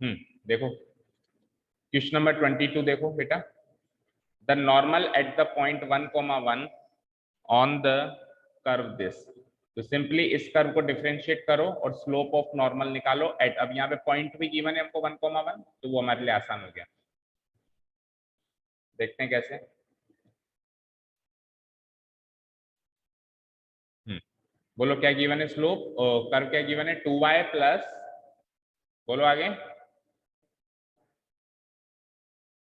देखो question number 22 देखो बेटा, the normal at the point 1,1 on the curve this. तो सिंपली इस कर्व को डिफरेंशिएट करो और स्लोप ऑफ नॉर्मल निकालो एट, अब यहाँ पे पॉइंट भी गिवन है हमको 1,1, तो वो हमारे लिए आसान हो गया। देखते हैं कैसे। बोलो क्या गिवन है स्लोप, कर्व क्या गिवन है, 2y प्लस, बोलो आगे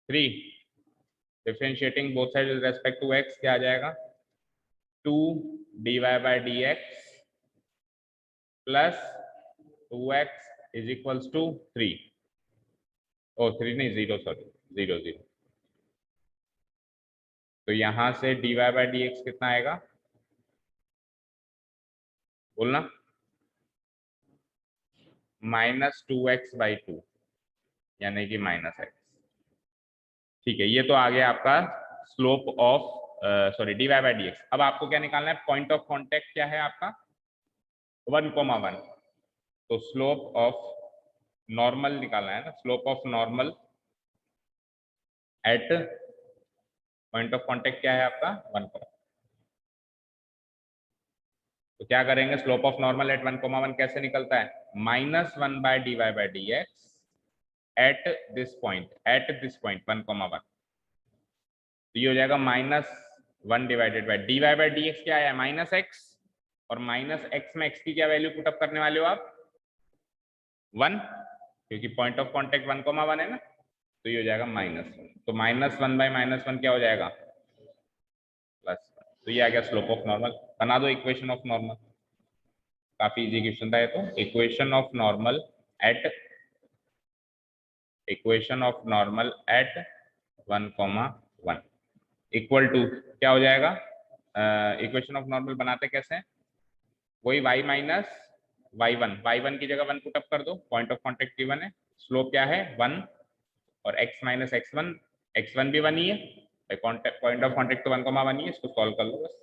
3, differentiating both side with respect to x क्या आ जाएगा, 2 dy by dx plus 2x is equals to 3, ओ 3 नहीं 0, सॉरी 0 0। तो यहां से dy बाय dx कितना आएगा, बोलना, -2x/2 यानी कि -x। ठीक है, ये तो आ गया आपका slope of sorry dy by dx। अब आपको क्या निकालना है, पॉइंट ऑफ कांटेक्ट क्या है आपका 1,1, तो स्लोप ऑफ नॉर्मल निकालना है ना, slope of normal eight point of contact क्या है आपका 1, तो क्या करेंगे, स्लोप ऑफ नॉर्मल एट 1,1 कैसे निकलता है, -1 by dy by dx at this point 1,1, तो ये हो जाएगा -1 divided by dy by dx क्या है -x, और -x में x की क्या वैल्यू पुट अप करने वाले हो आप 1, क्योंकि पॉइंट ऑफ कांटेक्ट 1,1 है ना, तो ये हो जाएगा -1, तो -1 बाय -1 क्या हो जाएगा प्लस, तो ये आ गया स्लोप ऑफ नॉर्मल। बना दो इक्वेशन ऑफ नॉर्मल, काफी इजी क्वेश्चन था ये तो। Equation of normal at 1,1 equal to क्या हो जाएगा, इक्वेशन ऑफ नॉर्मल बनाते कैसे हैं, वही y माइनस y1 की जगह 1 पुट अप कर दो, पॉइंट ऑफ कांटेक्ट गिवन है, स्लोप क्या है 1, और x माइनस x1 भी 1 ही है, पॉइंट ऑफ कांटेक्ट तो 1,1 ही है, इसको सॉल्व कर लो बस,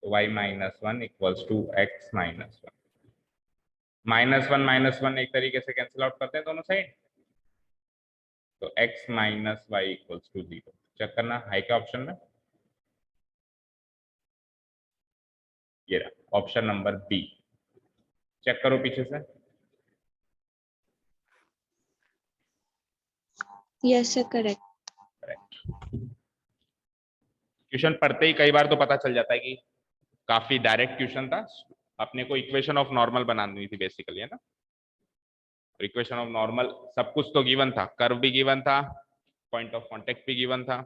तो y minus 1 equals to x minus 1, -1 एक तरीके से कैंसिल आउट करते हैं दोनों साइड, तो x minus y equals to 0। Check करना है क्या ऑप्शन में, ये रहा ऑप्शन नंबर बी, चेक करो पीछे से। Yes sir, correct. क्वेश्चन पढ़ते ही कई बार तो पता चल जाता है कि काफी डायरेक्ट क्वेश्चन था, अपने को इक्वेशन ऑफ नॉर्मल बनानी थी बेसिकली, है ना, इक्वेशन ऑफ नॉर्मल सब कुछ तो गिवन था, कर्व भी गिवन था, पॉइंट ऑफ कांटेक्ट भी गिवन था।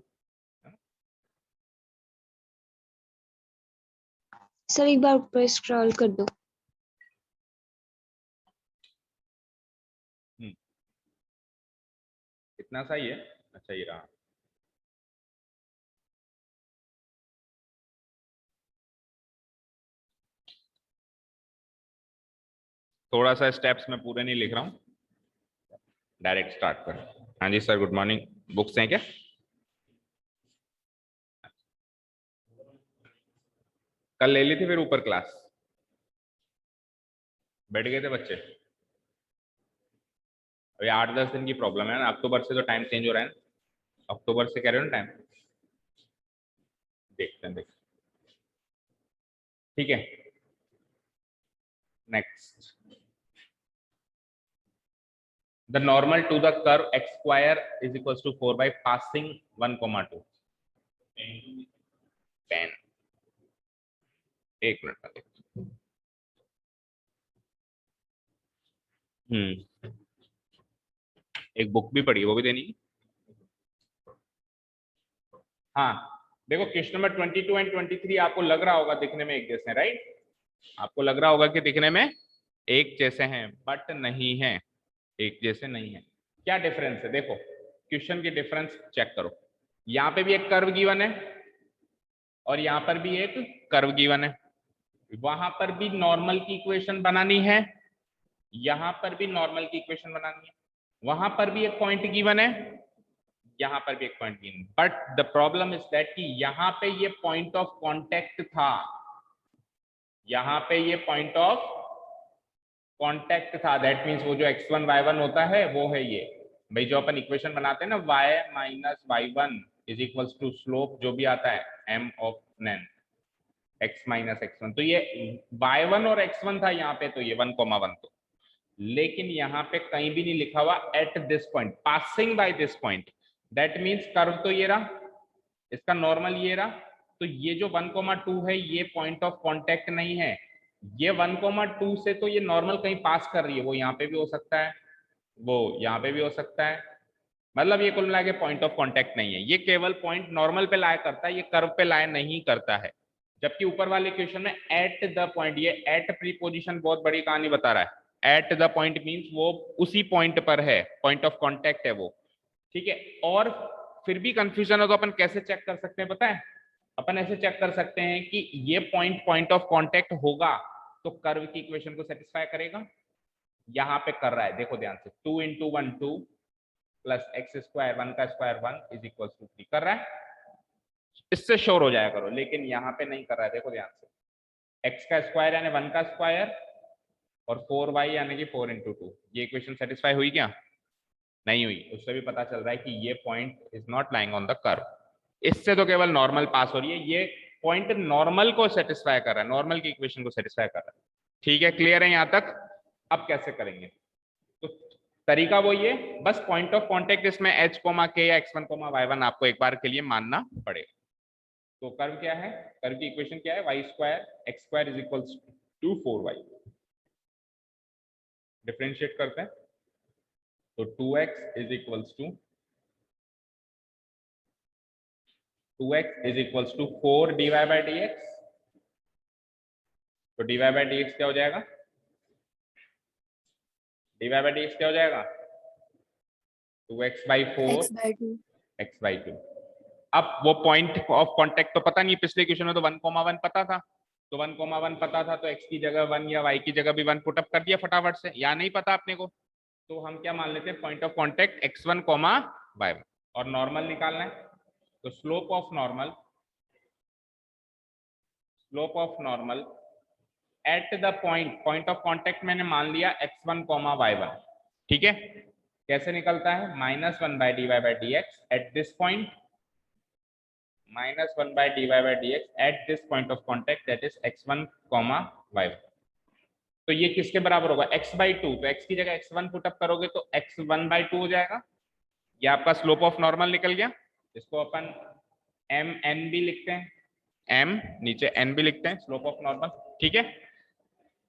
सर एक बार ऊपर स्क्रॉल कर दो। इतना सही है, अच्छा ये रहा, थोड़ा सा स्टेप्स में पूरे नहीं लिख रहा हूँ, डायरेक्ट स्टार्ट कर। हाँ जी सर, गुड मॉर्निंग, बुक्स हैं क्या, कल ले ली थी फिर ऊपर क्लास, बैठ गए थे बच्चे, अभी 8-10 दिन की प्रॉब्लम है ना, अक्टूबर से तो टाइम चेंज हो रहा है ना, अक्टूबर से कह रहे हो ना टाइम, देखते हैं ठीक है। Next, the normal to the curve x square is equals to 4 by passing 1,2, 10, एक मिनट में एक बुक भी पढ़ी, वो भी देनी। हाँ देखो क्वेश्चन नंबर 22 एंड 23 आपको लग रहा होगा दिखने में एक जैसे, राइट, आपको लग रहा होगा कि दिखने में एक जैसे हैं, बट नहीं है, एक जैसे नहीं है। क्या डिफरेंस है, देखो क्वेश्चन की डिफरेंस चेक करो, यहाँ पे भी एक कर्व गिवन है और यहाँ पर भी एक कर्व गिवन है, वहां पर भी नॉर्मल की इक्वेशन बनानी है, यहां पर भी नॉर्मल की इक्वेशन बनानी है, वहां पर भी एक पॉइंट गिवन है, यहां पर भी एक point given, but the problem is that कि यहां पे ये पॉइंट ऑफ कांटेक्ट था, यहां पे ये पॉइंट ऑफ कांटेक्ट था, दैट मींस वो जो x1 y1 होता है वो है ये भाई, जो अपन इक्वेशन बनाते हैं ना y minus y1 is equals to slope जो भी आता है m of n x minus x1, तो ये y1 और x1 था यहाँ पे, तो ये 1,1 तो, लेकिन यहाँ पे कहीं भी नहीं लिखा हुआ eight this point, passing by this point, that means curve तो ये रहा, इसका नॉर्मल ये रहा, तो ये जो 1,2 है ये पॉइंट ऑफ कांटेक्ट नहीं है, ये 1,2 से तो ये नॉर्मल कहीं पास कर रही है, वो यहाँ पे भी हो सकता है, वो यहाँ पे भी हो सकता है, मतलब ये कुल मिला के पॉइंट ऑफ कांटेक्ट नहीं है, ये केवल पॉइंट नॉर्मल पे लाया करता है, ये कर्व पे लाया नहीं करता है। जबकि ऊपर वाले क्वेश्चन में एट द पॉइंट, ये एट प्रीपोजिशन बहुत बड़ी कहानी बता रहा है, एट द पॉइंट मींस वो उसी पॉइंट पर है, पॉइंट ऑफ कांटेक्ट है वो, ठीक है। और फिर भी कंफ्यूजन हो तो अपन कैसे चेक कर सकते हैं पता है, अपन ऐसे चेक कर सकते हैं कि ये पॉइंट ऑफ कांटेक्ट होगा तो कर्व की इक्वेशन को सेटिस्फाई करेगा, यहाँ पे कर रहा है, देखो ध्यान से, 2 × 1 2 प्लस एक्स स्क्वायर 1 का स्क्वायर 1 इज इक्वल टू 3 कर रहा है, इससे श्योर हो जाया करो, लेकिन यहाँ पे नहीं कर रहा है, देखो ध्यान से, x का स्क्वायर यानी 1 का स्क्वायर और 4y यानी कि 4 × 2, ये इक्वेशन सेटिस्फाई हुई क्या, नहीं हुई, उससे भी पता चल रहा है कि ये point is not lying on the curve, इससे तो केवल नॉर्मल पास हो रही है, ये पॉइंट नॉर्मल को सेटिस्फाई कर रहा है, नॉर्मल की इक्वेशन को सेटिस्फाई कर रहा है, ठीक है, क्लियर है यहाँ तक। अब कैसे करेंगे, तो तरीका वो ये, बस पॉइंट ऑफ कांटेक्ट इसमें h, k या x1, y1 आपको एक बार के लिए मानना पड़ेगा। तो कर्व क्या है, कर्व की इक्वेशन क्या है, y² x² is equals to 4y, differentiate करते हैं, तो 2x is equals to 2x is equals to 4 dy/dx, तो dy/dx क्या हो जाएगा, dy/dx क्या हो जाएगा, 2x/4 x/2। अब वो पॉइंट ऑफ कांटेक्ट तो पता नहीं, पिछले क्वेश्चन में तो 1,1 पता था, तो 1,1 पता था तो x की जगह 1 या y की जगह भी 1 पुट अप कर दिया फटाफट से, या नहीं पता अपने को, तो हम क्या मान लेते हैं, point of contact x1, y1, और नॉर्मल निकालना है, तो slope of normal at the point of contact मैंने मान लिया x1, y1, ठीक है, कैसे निकलता है, -1/dy/dx eight this point, -1/dy/dx eight this point of contact that is x1, y1, तो ये किसके बराबर होगा, x/2, तो x की जगह x1 पुट अप करोगे तो x1/2 हो जाएगा, ये आपका स्लोप ऑफ नॉर्मल निकल गया, इसको अपन mn भी लिखते हैं, m नीचे n भी लिखते हैं, स्लोप ऑफ नॉर्मल, ठीक है।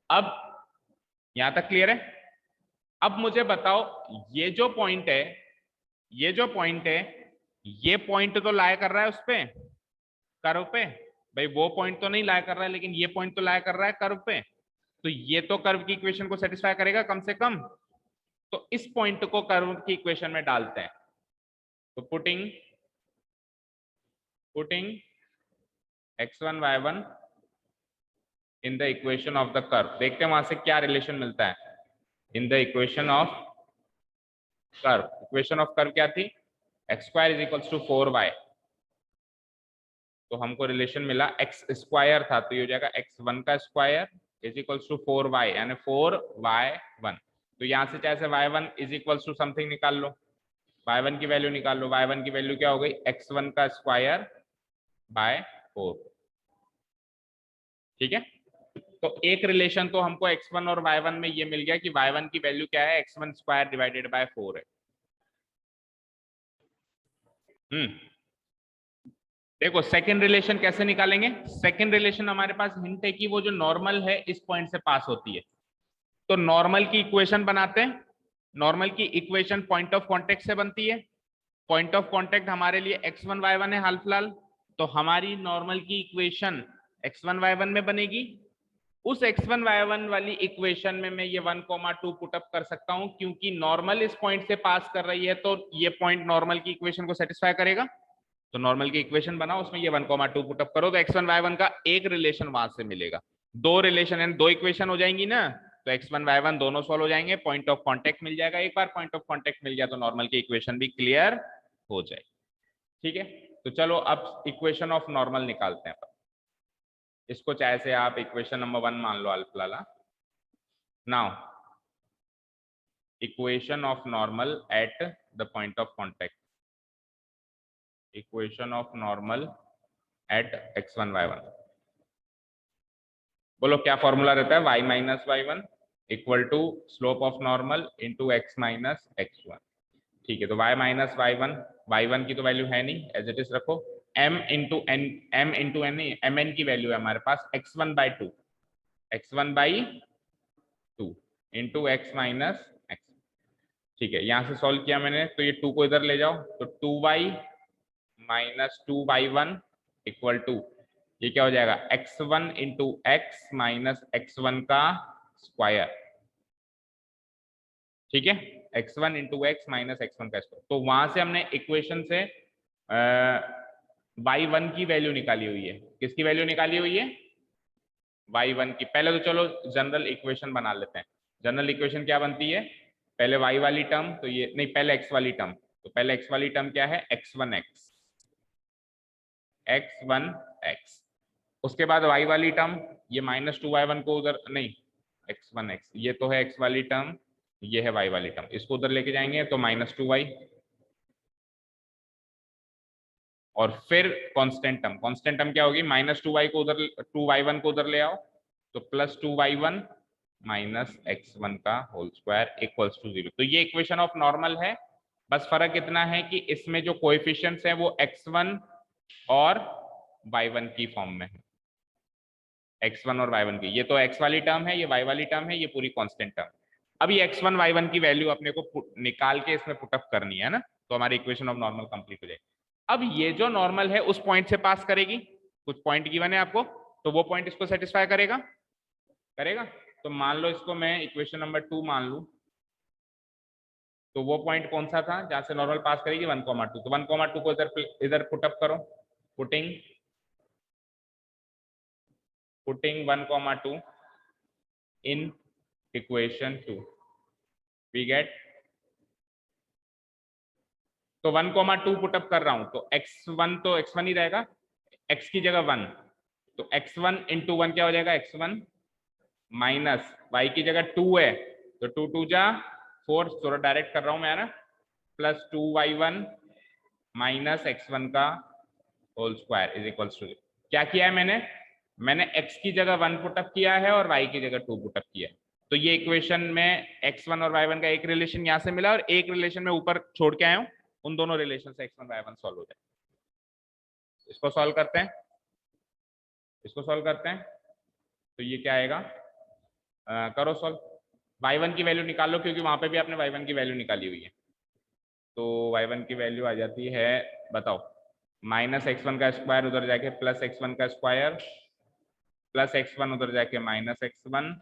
अब यहां तक क्लियर है। अब मुझे बताओ, ये जो पॉइंट है ये पॉइंट तो लाया कर रहा है उस पे, कर्व पे, भाई वो पॉइंट तो नहीं लाया कर रहा है, लेकिन ये पॉइंट तो लाया कर रहा है कर्व पे, तो ये तो कर्व की इक्वेशन को सेटिस्फाई करेगा कम से कम, तो इस पॉइंट को कर्व की इक्वेशन में डालते हैं, तो putting x1 y1 in the equation of the curve, देखते हैं वहां से क्या रिलेशन मिलता है, in the equation of curve, equation of curve क्या थी, x² is equals to 4y, तो हमको रिलेशन मिला x² था, तो ये हो जाएगा x1 का square is equals to 4y यानी 4y1, तो यहां से चाहे y1 is equals to something निकाल लो, y1 की वैल्यू निकाल लो, y1 की वैल्यू क्या हो गई, x1 का स्क्वायर बाय 4, ठीक है। तो एक रिलेशन तो हमको x1 और y1 में ये मिल गया कि y1 की वैल्यू क्या है, x1 स्क्वायर डिवाइडेड बाय 4 है। देखो सेकंड रिलेशन कैसे निकालेंगे, सेकंड रिलेशन हमारे पास हिंट है कि वो जो नॉर्मल है इस पॉइंट से पास होती है, तो नॉर्मल की इक्वेशन बनाते हैं, नॉर्मल की इक्वेशन पॉइंट ऑफ कांटेक्ट से बनती है, पॉइंट ऑफ कांटेक्ट हमारे लिए x1 y1 है हाल फिलहाल, तो हमारी नॉर्मल की इक्वेशन x1 y1 में बनेगी, उस x1 y1 वाली इक्वेशन में मैं ये 1,2 पुट अप कर सकता हूं, क्योंकि नॉर्मल इस पॉइंट से पास कर रही है, तो ये पॉइंट नॉर्मल की इक्वेशन को सेटिस्फाई करेगा, तो नॉर्मल की इक्वेशन बनाओ, उसमें ये 1,2 पुट अप करो, तो x1 y1 का एक रिलेशन वहां से मिलेगा, दो रिलेशन है, दो इक्वेशन हो जाएंगी ना, तो x1 y1 दोनों सॉल्व हो जाएंगे, पॉइंट ऑफ कांटेक्ट मिल जाएगा, एक बार पॉइंट ऑफ कांटेक्ट मिल गया तो नॉर्मल की इक्वेशन भी क्लियर हो जाएगी, ठीक है। तो चलो अब इक्वेशन ऑफ नॉर्मल निकालते हैं, इसको चाहे से आप इक्वेशन नंबर 1 मान लो alpha, now equation of normal at the point of contact, equation of normal at x1 y1। बोलो क्या फॉर्मूला रहता है, y minus y1 equal to slope of normal into x minus x1। ठीक है, तो y minus y1 की तो value है नहीं, एज इट इज रखो। m into n, m into n नहीं, mn की वैल्यू है हमारे पास x1/2, x1/2 into x minus x। ठीक है, यहां से सॉल्व किया मैंने, तो ये 2 को इधर ले जाओ, तो 2y minus 2y1 equal to, ये क्या हो जाएगा, x1 into x minus x1 का स्क्वायर। ठीक है, x1 into x minus x1 का स्क्वायर। तो वहां से हमने इक्वेशन से y1 की वैल्यू निकाली हुई है। किसकी वैल्यू निकाली हुई है, y1 की। पहले तो चलो जनरल इक्वेशन बना लेते हैं। जनरल इक्वेशन क्या बनती है, पहले y वाली टर्म, तो ये नहीं, पहले x वाली टर्म, तो पहले x वाली टर्म क्या है, x1x, x1x। उसके बाद y वाली टर्म, ये माइनस 2y1 को उधर नहीं, x1x, ये तो है x वाली टर्म, ये है y वाली टर्म, इसको उधर लेके जाएंगे तो माइनस 2y, और फिर कांस्टेंट टर्म क्या होगी, माइनस 2y को उधर, 2y1 को उधर ले आओ, तो प्लस 2y1 माइनस x1 का होल स्क्वायर इक्वल्स टू 0। तो ये इक्वेशन ऑफ नॉर्मल है। बस फर्क इतना है कि इसमें जो कोएफिशिएंट्स हैं वो x1 और y1 की फॉर्म में है, x1 और y1 की। ये तो x वाली टर्म है, ये y वाली टर्म है, ये पूरी कांस्टेंट टर्म। अब ये x1 y1 की वैल्यू अपने को निकाल के इसमें पुटअप करनी है ना, तो हमारी इक्वेशन ऑफ नॉर्मल कंप्लीट हो जाएगी। अब ये जो नॉर्मल है उस पॉइंट से पास करेगी, कुछ पॉइंट गिवन है आपको, तो वो पॉइंट इसको सेटिस्फाई करेगा। तो मान लो इसको मैं इक्वेशन नंबर 2 मान लू, तो वो पॉइंट कौन सा था जहां से नॉर्मल पास करेगी, 1,2। तो 1,2 को इधर पुटअप करो, putting 1,2 in equation 2 we get, तो 1,2 पुटअप कर रहा हूं, तो x1 तो x1 ही रहेगा, x की जगह 1, तो x1 इंटू 1 क्या हो जाएगा, x1 माइनस y की जगह 2 है, तो 2 2 जा 4, थोड़ा डायरेक्ट कर रहा हूं मैं ना, प्लस 2y1 माइनस x1 का whole square is equals to, क्या किया है मैंने x की जगह 1 पुटअप किया है और y की जगह 2 पुटअप किया है। तो ये इक्वेशन में x1 और y1 का एक रिलेशन यहां से मिला और एक रिलेशन में ऊपर छोड़ के आया हूं, उन दोनों रिलेशन से x1 y1 सॉल्व हो जाए। इसको सॉल्व करते हैं, तो ये क्या आएगा, करो सॉल्व, y1 की वैल्यू निकाल लो, क्योंकि वहां पे भी आपने y1 की वैल्यू निकाली हुई है। तो y1 की वैल्यू आ जाती है, बताओ, माइनस x1 का स्क्वायर उधर जाके प्लस x1 का स्क्वायर, प्लस x1 उधर जाके माइनस x1,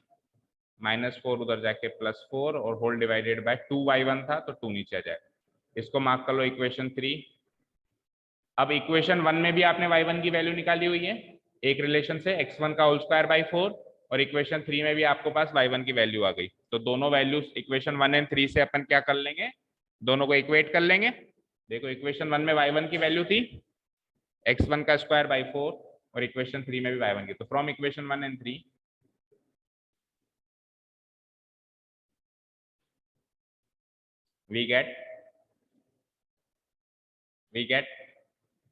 माइनस 4 उधर जाके प्लस 4, और होल डिवाइडेड बाय 2y1 था तो 2 नीचे आ जाएगा। इसको मार्क कर लो इक्वेशन 3। अब इक्वेशन 1 में भी आपने y1 की वैल्यू निकाली हुई है एक रिलेशन से, x1 का होल स्क्वायर बाई 4, और इक्वेशन 3 में भी आपको पास y1 की वैल्यू आ गई। तो दोनों वैल्यूज इक्वेशन 1 एंड 3 से अपन क्या कर लेंगे, दोनों को इक्वेट कर लेंगे। देखो इक्वेशन 1 में y1 की वैल्यू थी x1 का स्क्वायर बाई 4, और इक्वेशन 3 में भी y1 की, तो from equation 1 and 3 we get,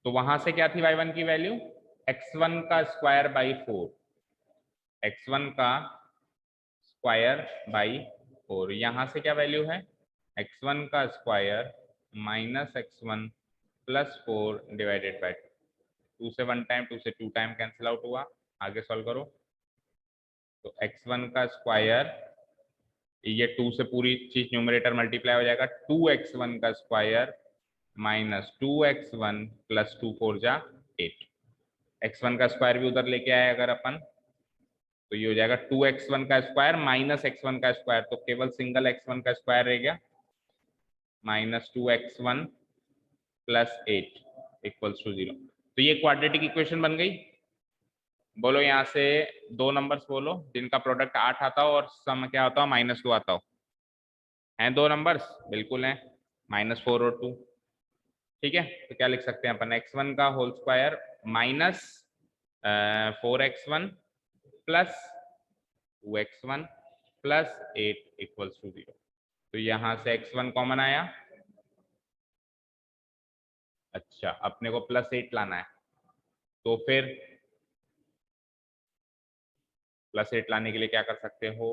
तो वहां से क्या थी y1 की वैल्यू, x1 का स्क्वायर बाई 4, x1 का स्क्वायर बाई 4, यहां से क्या वैल्यू है, x1 का square minus x1 plus 4 divided by 2 से 1 टाइम, 2 से 2 टाइम कैंसिल आउट हुआ। आगे सॉल्व करो, तो x1 का स्क्वायर, ये 2 से पूरी चीज न्यूमरेटर मल्टीप्लाई हो जाएगा, 2x1 का स्क्वायर माइनस 2x1 प्लस 2 4 जा 8, x1 का स्क्वायर भी उधर लेके आए अगर अपन, तो ये हो जाएगा 2x1 का स्क्वायर माइनस x1 का स्क्वायर, तो केवल सिंगल x1 का स्क्वायर रह गया, minus 2x1 plus 8 equals to 0। तो ये क्वाड्रेटिक इक्वेशन बन गई। बोलो यहाँ से दो नंबर्स बोलो जिनका प्रोडक्ट 8 आता हो और सम क्या होता हो, -2 आता हो। हैं दो नंबर्स, बिल्कुल हैं, -4 और 2। ठीक है, तो क्या लिख सकते हैं अपन, x1 का whole square minus 4x1 plus 2x1 plus 8 equals to 0। तो यहां से x1 कॉमन आया। अच्छा, अपने को +8 लाना है, तो फिर +8 लाने के लिए क्या कर सकते हो?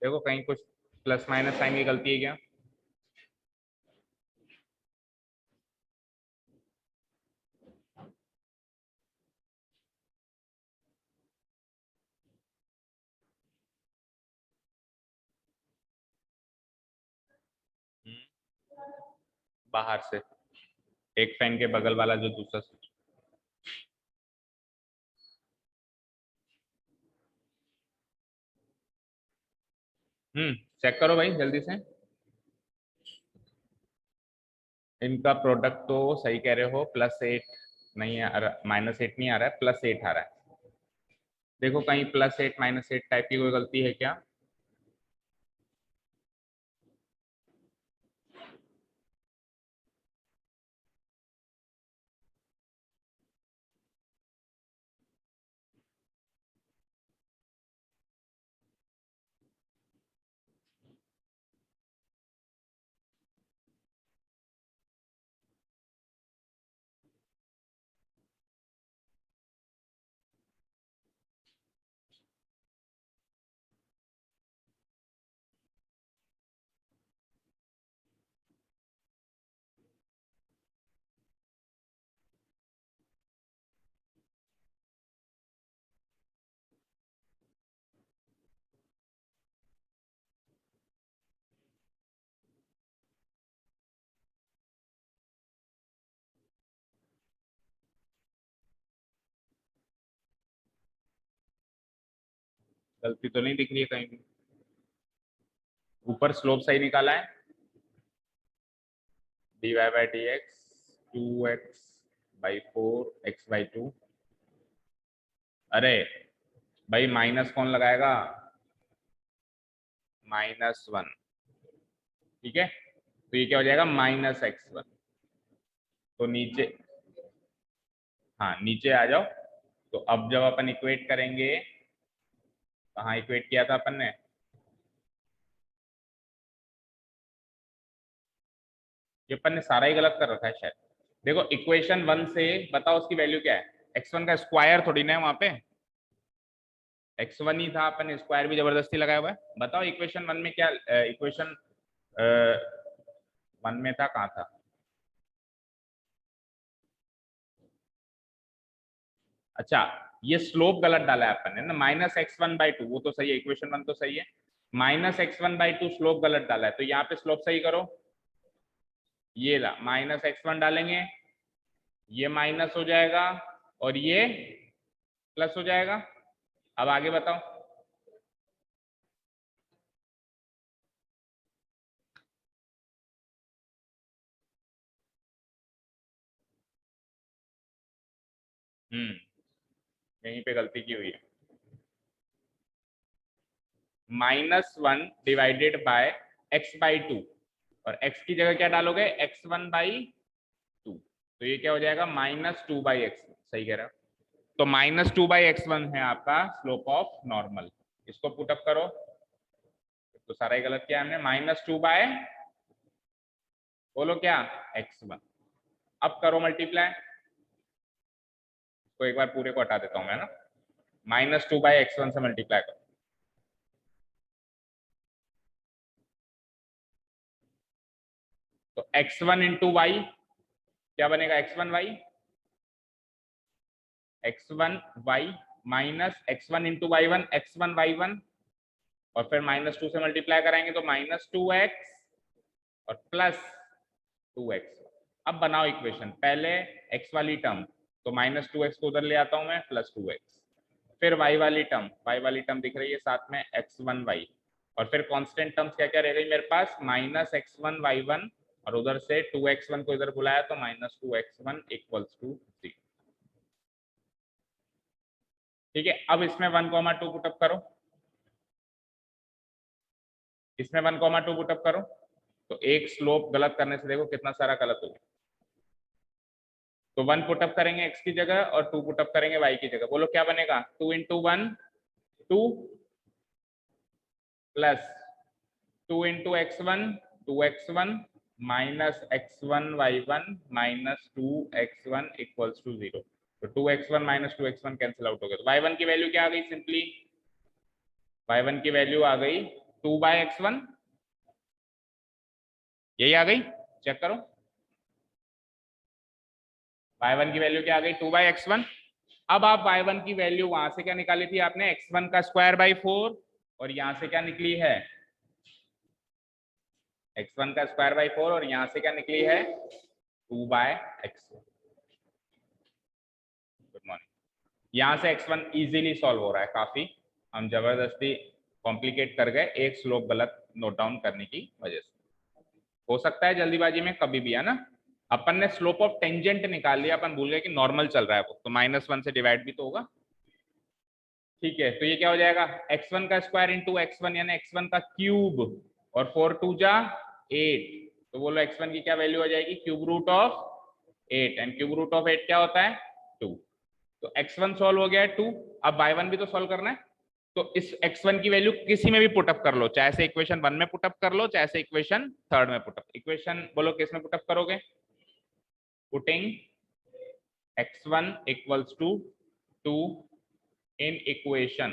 देखो कहीं कुछ प्लस माइनस साइन की गलती है क्या? बाहर से एक फैन के बगल वाला जो दूसरा स्विच। चेक करो भाई जल्दी से। इनका प्रोडक्ट तो सही कह रहे हो, +8 नहीं आ रहा, -8 नहीं आ रहा है, +8 आ रहा है। देखो कहीं +8 -8 टाइप की कोई गलती है क्या? गलती तो नहीं दिख रही है कहीं भी। ऊपर स्लोप सही निकाला है, dy/dx 2x/4 x/2। अरे भाई माइनस कौन लगाएगा? -1। ठीक है, तो ये क्या हो जाएगा? -x1। तो नीचे, हाँ नीचे आ जाओ। तो अब जब अपन इक्वेट करेंगे, कहाँ इक्वेट किया था अपन ने? ये अपन ने सारा ही गलत कर रखा है शायद। देखो इक्वेशन 1 से बताओ उसकी वैल्यू क्या है? x1 का स्क्वायर थोड़ी ना है वहां पे, x1 ही था, अपन ने स्क्वायर भी जबरदस्ती लगाया हुआ है। बताओ इक्वेशन 1 में क्या, इक्वेशन 1 में था, कहाँ था? अच्छा, ये स्लोप गलत डाला है अपन ने ना, -x1/2, वो तो सही है, इक्वेशन 1 तो सही है। -x1/2 स्लोप गलत डाला है, तो यहाँ पे स्लोप सही करो। ये ला -x1 डालेंगे, ये माइनस हो जाएगा और ये प्लस हो जाएगा। अब आगे बताओ। यहीं पे गलती की हुई है। -1 डिवाइडेड बाय x/2, और x की जगह क्या डालोगे? x1/2। तो ये क्या हो जाएगा? -2/x। सही कह रहे हो। तो -2/x1 है आपका स्लोप ऑफ नॉर्मल। इसको पुटअप करो। तो सारा ही गलत किया हमने। -2 बाय, बोलो क्या? x1। अब करो मल्टीप्लाई। तो एक बार पूरे को हटा देता हूं मैं ना, -2/x1 से मल्टीप्लाई करो। तो x1 इंटू वाई क्या बनेगा? x1y minus x1 into y1 x1y1, और फिर -2 से मल्टीप्लाई कराएंगे तो -2x और +2x। अब बनाओ इक्वेशन, पहले x वाली टर्म, तो -2x को उधर ले आता हूं मैं, +2x। फिर y वाली टर्म दिख रही है साथ में, x1y। और फिर कांस्टेंट टर्म्स क्या क्या रह गई मेरे पास? -x1y1, और उधर से 2x1 को इधर बुलाया तो -2x1 = 0। ठीक है, अब इसमें 1,2 पुटअप करो, इसमें 1,2 पुटअप करो। तो एक स्लोप गलत करने से देखो कितना सारा गलत हो गया। तो 1 पुटअप करेंगे x की जगह और 2 पुटअप करेंगे y की जगह। बोलो क्या बनेगा? 2 × 1 2 plus 2 × x1 2x1 minus x1 y1 minus 2x1 equals to 0। तो 2x1 minus 2x1 cancel out हो गया। तो y1 की वैल्यू क्या आ गई? सिंपली y1 की वैल्यू आ गई 2/x1, यही आ गई, चेक करो। y1 की वैल्यू क्या आ गई? 2/x1। अब आप y1 की वैल्यू वहां से क्या निकाली थी आपने? x1 का स्क्वायर बाई 4, और यहां से क्या निकली है? x1 का स्क्वायर बाई 4, और यहां से क्या निकली है? 2/x1। Good morning. यहां से x1 इजीली सॉल्व हो रहा है, काफी हम जबरदस्ती कॉम्प्लिकेट कर गए एक स्लोप गलत नोट डाउन करने की वजह से। हो सकता है जल्दीबाजी में कभी भी, है ना। अपन ने स्लोप ऑफ टेंजेंट निकाल लिया, अपन भूल गए कि नॉर्मल चल रहा है वो, तो -1 से डिवाइड भी तो होगा। ठीक है, तो ये क्या हो जाएगा? x1 का स्क्वायर इंटू x1 यानी x1 का क्यूब, और 4 2 जा 8। तो बोलो x1 की क्या वैल्यू आ जाएगी? Cube root of 8, and cube root of 8 क्या होता है? 2। तो x1 सॉल्व हो गया है 2। अब y1 भी तो सॉल्व करना है। तो इस x1 की वैल्यू किसी में भी पुटअप कर लो, चाहे से इक्वेशन 1 में पुटअप कर लो, चाहे से इक्वेशन 3 में पुटअप। इक्वेशन बोलो किस में पुटअप करोगे? Putting x1 equals to 2 in equation,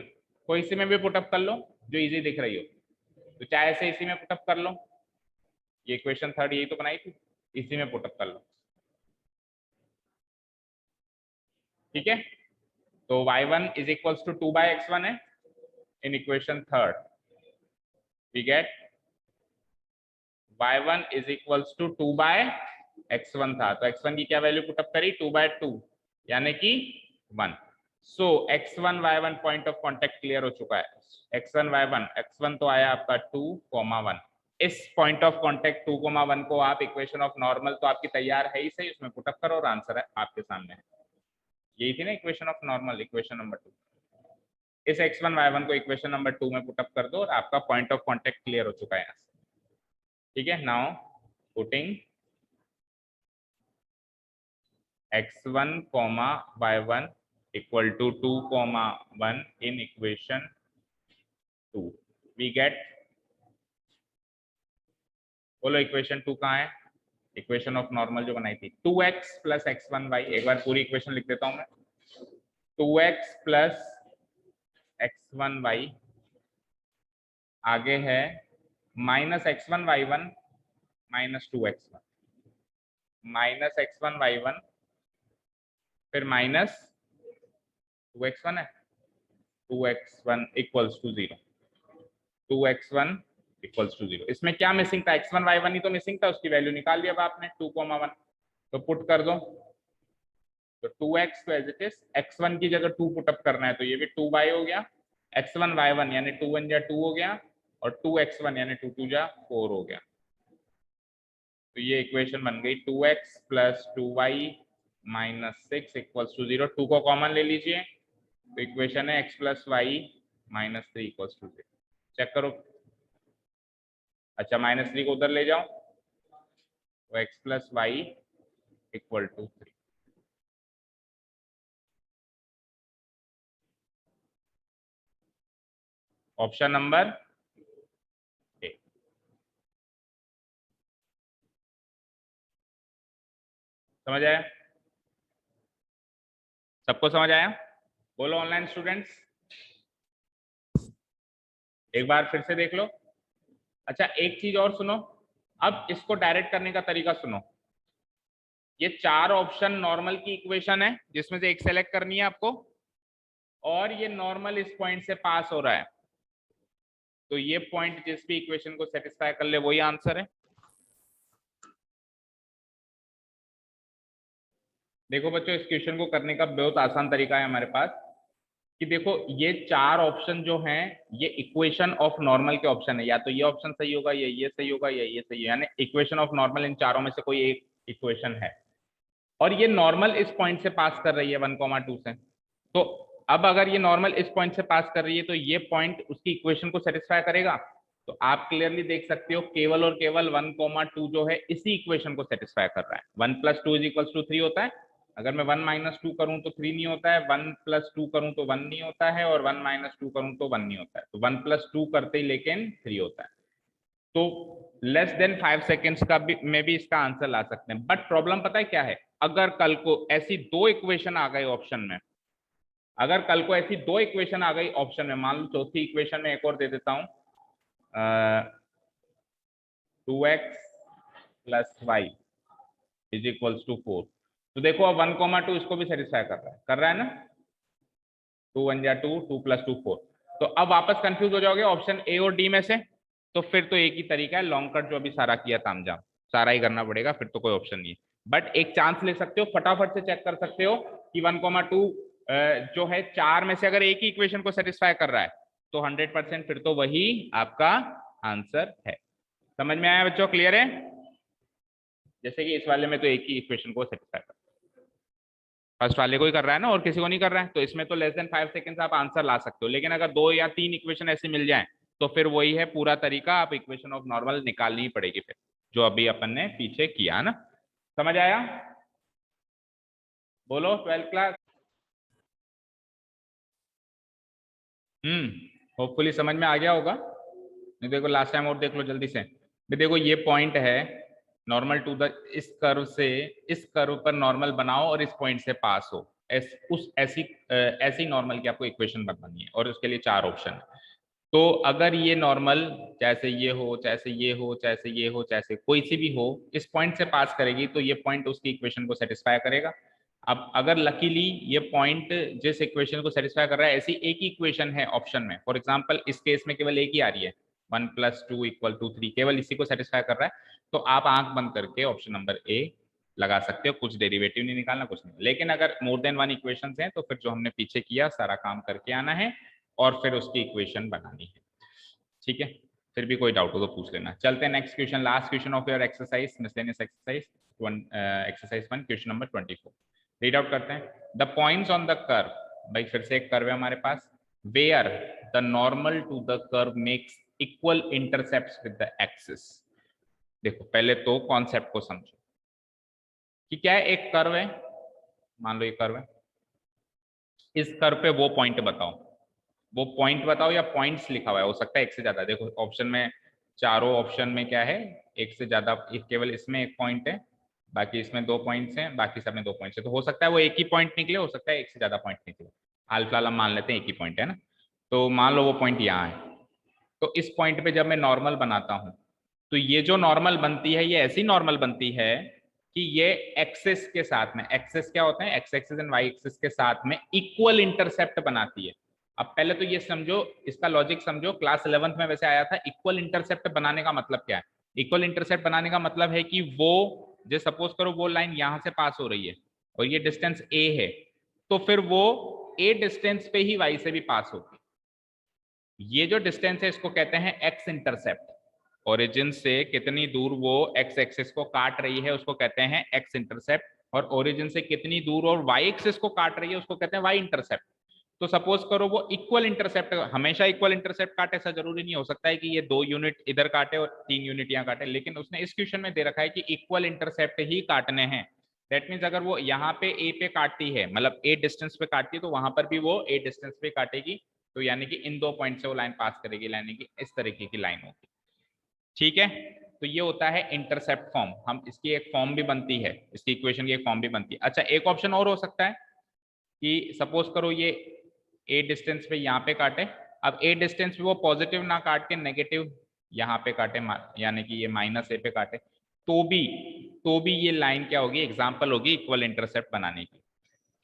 कोई इसी में भी पुटअप कर लो जो इजी दिख रही हो। तो चाहे से इसी में पुटअप कर लो, ये इक्वेशन 3 यही तो बनाई थी, इसी में पुटअप कर लो। ठीक है, तो y1 is equals to 2/x1 है in equation 3। We get y1 is equals to 2/x1 था, तो x1 की क्या वैल्यू पुटअप करी? 2/2 यानी कि 1। सो x1 y1 point of contact clear हो चुका है। x1 y1, x1 तो आया आपका 2,1। इस पॉइंट ऑफ कांटेक्ट 2,1 को आप इक्वेशन ऑफ नॉर्मल तो आपकी तैयार है ही सही, उसमें पुटअप करो और आंसर है आपके सामने है। यही थी ना equation of normal, equation number 2। इस x1 y1 को इक्वेशन नंबर 2 में पुटअप कर दो और आपका पॉइंट ऑफ कांटेक्ट क्लियर हो चुका है यहाँ से। ठीक है, now putting x1 y1 equal to 2, 1 in equation 2, we get, बोलो इक्वेशन 2 कहाँ है? इक्वेशन ऑफ नॉर्मल जो बनाई थी 2x प्लस x1y। एक बार पूरी इक्वेशन लिख देता हूं मैं। 2x प्लस x1y, आगे है minus x1 y1 minus 2x1, minus x1 y1 फिर माइनस 2x1 है, 2x1 equals to 0, 2x1 equals to 0। इसमें क्या मिसिंग था? x1 y1 ही तो मिसिंग था, उसकी वैल्यू निकाल लिया अब आपने 2,1, तो पुट कर दो। तो 2x तो एज इट इज, x1 की जगह 2 पुटअप करना है, तो ये भी 2y हो गया, x1 y1 यानी 2 1 जा 2 हो गया, और 2x1 यानी 2 2 जा 4 हो गया। तो ये इक्वेशन बन गई 2x plus 2y minus 6 equals to 0। 2 को कॉमन ले लीजिए, तो इक्वेशन है x plus y minus 3 equals to 0। Check करो। अच्छा, -3 को उधर ले जाओ, तो x plus y equal to 3। Option number A. समझ आया? सबको समझ आया? बोलो ऑनलाइन स्टूडेंट्स, एक बार फिर से देख लो। अच्छा, एक चीज और सुनो, अब इसको डायरेक्ट करने का तरीका सुनो। ये 4 ऑप्शन नॉर्मल की इक्वेशन है जिसमें से एक सेलेक्ट करनी है आपको, और ये नॉर्मल इस पॉइंट से पास हो रहा है, तो ये पॉइंट जिस भी इक्वेशन को सेटिस्फाई कर ले वही आंसर है। देखो बच्चों, इस क्वेश्चन को करने का बहुत आसान तरीका है हमारे पास, कि देखो ये 4 ऑप्शन जो हैं ये इक्वेशन ऑफ नॉर्मल के ऑप्शन है, या तो ये ऑप्शन सही होगा, या ये सही होगा, या ये सही है, यानी इक्वेशन ऑफ नॉर्मल इन चारों में से कोई एक इक्वेशन है, और ये नॉर्मल इस पॉइंट से पास कर रही है 1,2 से। तो अब अगर ये नॉर्मल इस पॉइंट से पास कर रही है, तो ये पॉइंट उसकी इक्वेशन को सेटिस्फाई करेगा। तो आप क्लियरली देख सकते हो केवल और केवल 1,2 जो है इसी इक्वेशन को सेटिस्फाई कर रहा है। 1 + 2 = 3 होता है। अगर मैं 1 - 2 करूं तो 3 नहीं होता है, 1 + 2 करूं तो 1 नहीं होता है, और 1 - 2 करूं तो 1 नहीं होता है। तो 1 + 2 करते ही लेकिन 3 होता है। तो लेस देन 5 सेकेंड्स का भी में भी इसका आंसर ला सकते हैं। बट प्रॉब्लम पता है क्या है, अगर कल को ऐसी दो इक्वेशन आ गई ऑप्शन में, अगर कल को ऐसी दो इक्वेशन आ गई ऑप्शन में, मान लो चौथी इक्वेशन में एक और दे देता हूं, 2x + y = 4। तो देखो अब 1,2 इसको भी सेटिस्फाई कर रहा है ना। 2 1 जा 2, 2 + 2 4। तो अब वापस कंफ्यूज हो जाओगे ऑप्शन ए और डी में से। तो फिर तो एक ही तरीका है, लॉन्ग कट जो अभी सारा किया तामझाम सारा ही करना पड़ेगा, फिर तो कोई ऑप्शन नहीं है। बट एक चांस ले सकते हो, फटाफट से चेक कर सकते हो कि 1,2 जो है चार में से अगर एक ही इक्वेशन को सेटिस्फाई कर रहा है तो 100% फिर तो वही आपका आंसर है। समझ में आया बच्चों? क्लियर है? जैसे कि इस वाले में तो एक ही इक्वेशन को सेटिस्फाई कर, फर्स्ट वाले को ही कर रहा है ना और किसी को नहीं कर रहा है, तो इसमें तो लेस देन 5 सेकेंड्स आप आंसर ला सकते हो। लेकिन अगर 2 या 3 इक्वेशन ऐसे मिल जाए तो फिर वही है पूरा तरीका, आप इक्वेशन ऑफ नॉर्मल निकालनी ही पड़ेगी फिर, जो अभी अपन ने पीछे किया है ना। समझ आया? बोलो 12th क्लास। होपफुली समझ में आ गया होगा। नहीं देखो लास्ट टाइम और देख लो जल्दी से। देखो ये पॉइंट है नॉर्मल टू द, इस कर्व से इस कर्व पर नॉर्मल बनाओ और इस पॉइंट से पास हो, ऐसी नॉर्मल की आपको इक्वेशन बनानी है और उसके लिए 4 ऑप्शन है। तो अगर ये नॉर्मल जैसे ये हो, जैसे ये हो, जैसे ये हो, जैसे कोई सी भी हो, इस पॉइंट से पास करेगी तो ये पॉइंट उसकी इक्वेशन को सेटिस्फाई करेगा। अब अगर लकीली ये पॉइंट जिस इक्वेशन को सेटिस्फाई कर रहा है ऐसी एक ही इक्वेशन है ऑप्शन में, फॉर एग्जांपल इस केस में केवल एक ही आ रही है 1 + 2 = 3, केवल इसी को सेटिस्फाई कर रहा है, तो आप आंख बंद करके ऑप्शन नंबर ए लगा सकते हो। कुछ डेरिवेटिव नहीं निकालना, कुछ नहीं। लेकिन अगर मोर देन 1 इक्वेशन हैं तो फिर जो हमने पीछे किया सारा काम करके आना है और फिर उसकी इक्वेशन बनानी है। ठीक है, फिर भी कोई डाउट हो तो पूछ लेना। चलते हैं next question, last question of your exercise, miscellaneous exercise exercise 1 question number 24। Read out करते हैं। The points on the curve, भाई फिर से एक कर्व है हमारे पास, where the normal to the curve makes equal intercepts with the axis. देखो पहले तो कॉन्सेप्ट को समझो कि क्या है। एक कर्व है, मान लो ये कर्व है, इस कर्व पे वो पॉइंट बताओ, वो पॉइंट बताओ या पॉइंट्स लिखा हुआ है, हो सकता है एक से ज्यादा। देखो ऑप्शन में, चारों ऑप्शन में क्या है, एक से ज्यादा, केवल इसमें एक पॉइंट है, बाकी इसमें 2 पॉइंट्स हैं, बाकी सब में 2 पॉइंट्स है। तो हो सकता है वो एक ही पॉइंट निकले, हो सकता है एक से ज्यादा पॉइंट निकले। हाल फिलहाल हम मान लेते हैं एक ही पॉइंट है ना। तो मान लो वो पॉइंट यहाँ है, तो इस पॉइंट पे जब मैं नॉर्मल बनाता हूं तो ये जो नॉर्मल बनती है ये ऐसी नॉर्मल बनती है कि ये एक्सिस के साथ में, एक्सिस क्या होते हैं, x axis and y axis के साथ में इक्वल इंटरसेप्ट बनाती है। अब पहले तो ये समझो, इसका लॉजिक समझो, क्लास 11th में वैसे आया था। इक्वल इंटरसेप्ट बनाने का मतलब क्या है? इक्वल इंटरसेप्ट बनाने का मतलब है कि वो, जो सपोज करो वो लाइन यहां से पास हो रही है और ये डिस्टेंस ए है, तो फिर वो ए डिस्टेंस पे ही वाई से भी पास होगी। ये जो डिस्टेंस है इसको कहते हैं एक्स इंटरसेप्ट। ओरिजिन से कितनी दूर वो एक्स एक्सिस को काट रही है उसको कहते हैं एक्स इंटरसेप्ट, और ओरिजिन से कितनी दूर और वाई एक्सिस को काट रही है उसको कहते हैं वाई इंटरसेप्ट। तो सपोज करो वो इक्वल इंटरसेप्ट, हमेशा इक्वल इंटरसेप्ट काटे ऐसा जरूरी नहीं, हो सकता है कि ये 2 यूनिट इधर काटे और 3 यूनिट यहाँ काटे, लेकिन उसने इस क्वेश्चन में दे रखा है कि इक्वल इंटरसेप्ट ही काटने हैं। दैट मीन्स अगर वो यहाँ पे ए पे काटती है, मतलब ए डिस्टेंस पे काटती है, तो वहां पर भी वो ए डिस्टेंस पे काटेगी। तो यानी कि इन 2 पॉइंट से वो लाइन पास करेगी, यानी कि इस तरीके की लाइन होगी। ठीक है, तो ये होता है इंटरसेप्ट फॉर्म। हम इसकी एक फॉर्म भी बनती है, इसकी इक्वेशन की एक फॉर्म भी बनती है। अच्छा एक ऑप्शन और हो सकता है कि सपोज करो ये ए डिस्टेंस पे यहाँ पे काटे, अब ए डिस्टेंस पे वो पॉजिटिव ना काट के नेगेटिव यहाँ पे काटे, यानी कि ये -a पे काटे, तो भी ये लाइन क्या होगी, एग्जाम्पल होगी इक्वल इंटरसेप्ट बनाने की।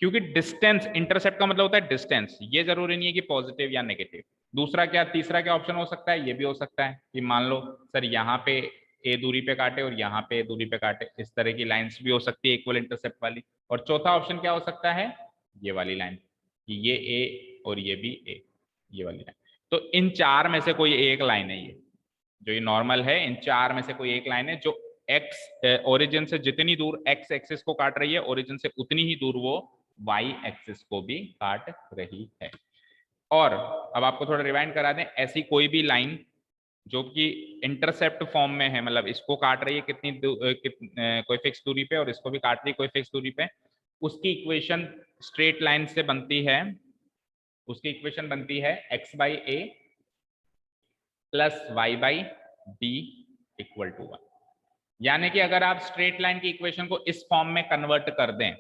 क्योंकि डिस्टेंस, इंटरसेप्ट का मतलब होता है डिस्टेंस, ये जरूरी नहीं है कि पॉजिटिव या नेगेटिव। दूसरा क्या, तीसरा क्या ऑप्शन हो सकता है, ये भी हो सकता है कि मान लो सर यहाँ पे ए दूरी पे काटे और यहाँ पे ए दूरी पे काटे, इस तरह की लाइंस भी हो सकती है इक्वल इंटरसेप्ट वाली। और चौथा ऑप्शन क्या हो सकता है, ये वाली लाइन, कि ये ए और ये भी ए, ये वाली लाइन। तो इन 4 में से कोई एक लाइन है, ये जो ये नॉर्मल है, इन 4 में से कोई एक लाइन है जो एक्स ओरिजिन से जितनी दूर एक्स एक्सिस को काट रही है, ओरिजिन से उतनी ही दूर वो वाई एक्सिस को भी काट रही है। और अब आपको थोड़ा रिवाइंड करा दें, ऐसी कोई भी लाइन जो कि इंटरसेप्ट फॉर्म में है, मतलब इसको काट रही है कितनी कोई फिक्स दूरी पे और इसको भी काट रही है कोई फिक्स दूरी पे, उसकी इक्वेशन स्ट्रेट लाइन से बनती है, उसकी इक्वेशन बनती है x by a plus y by d equal to 1। यानी कि अगर आप स्ट्रेट लाइन की इक्वेशन को इस फॉर्म में कन्वर्ट कर दें,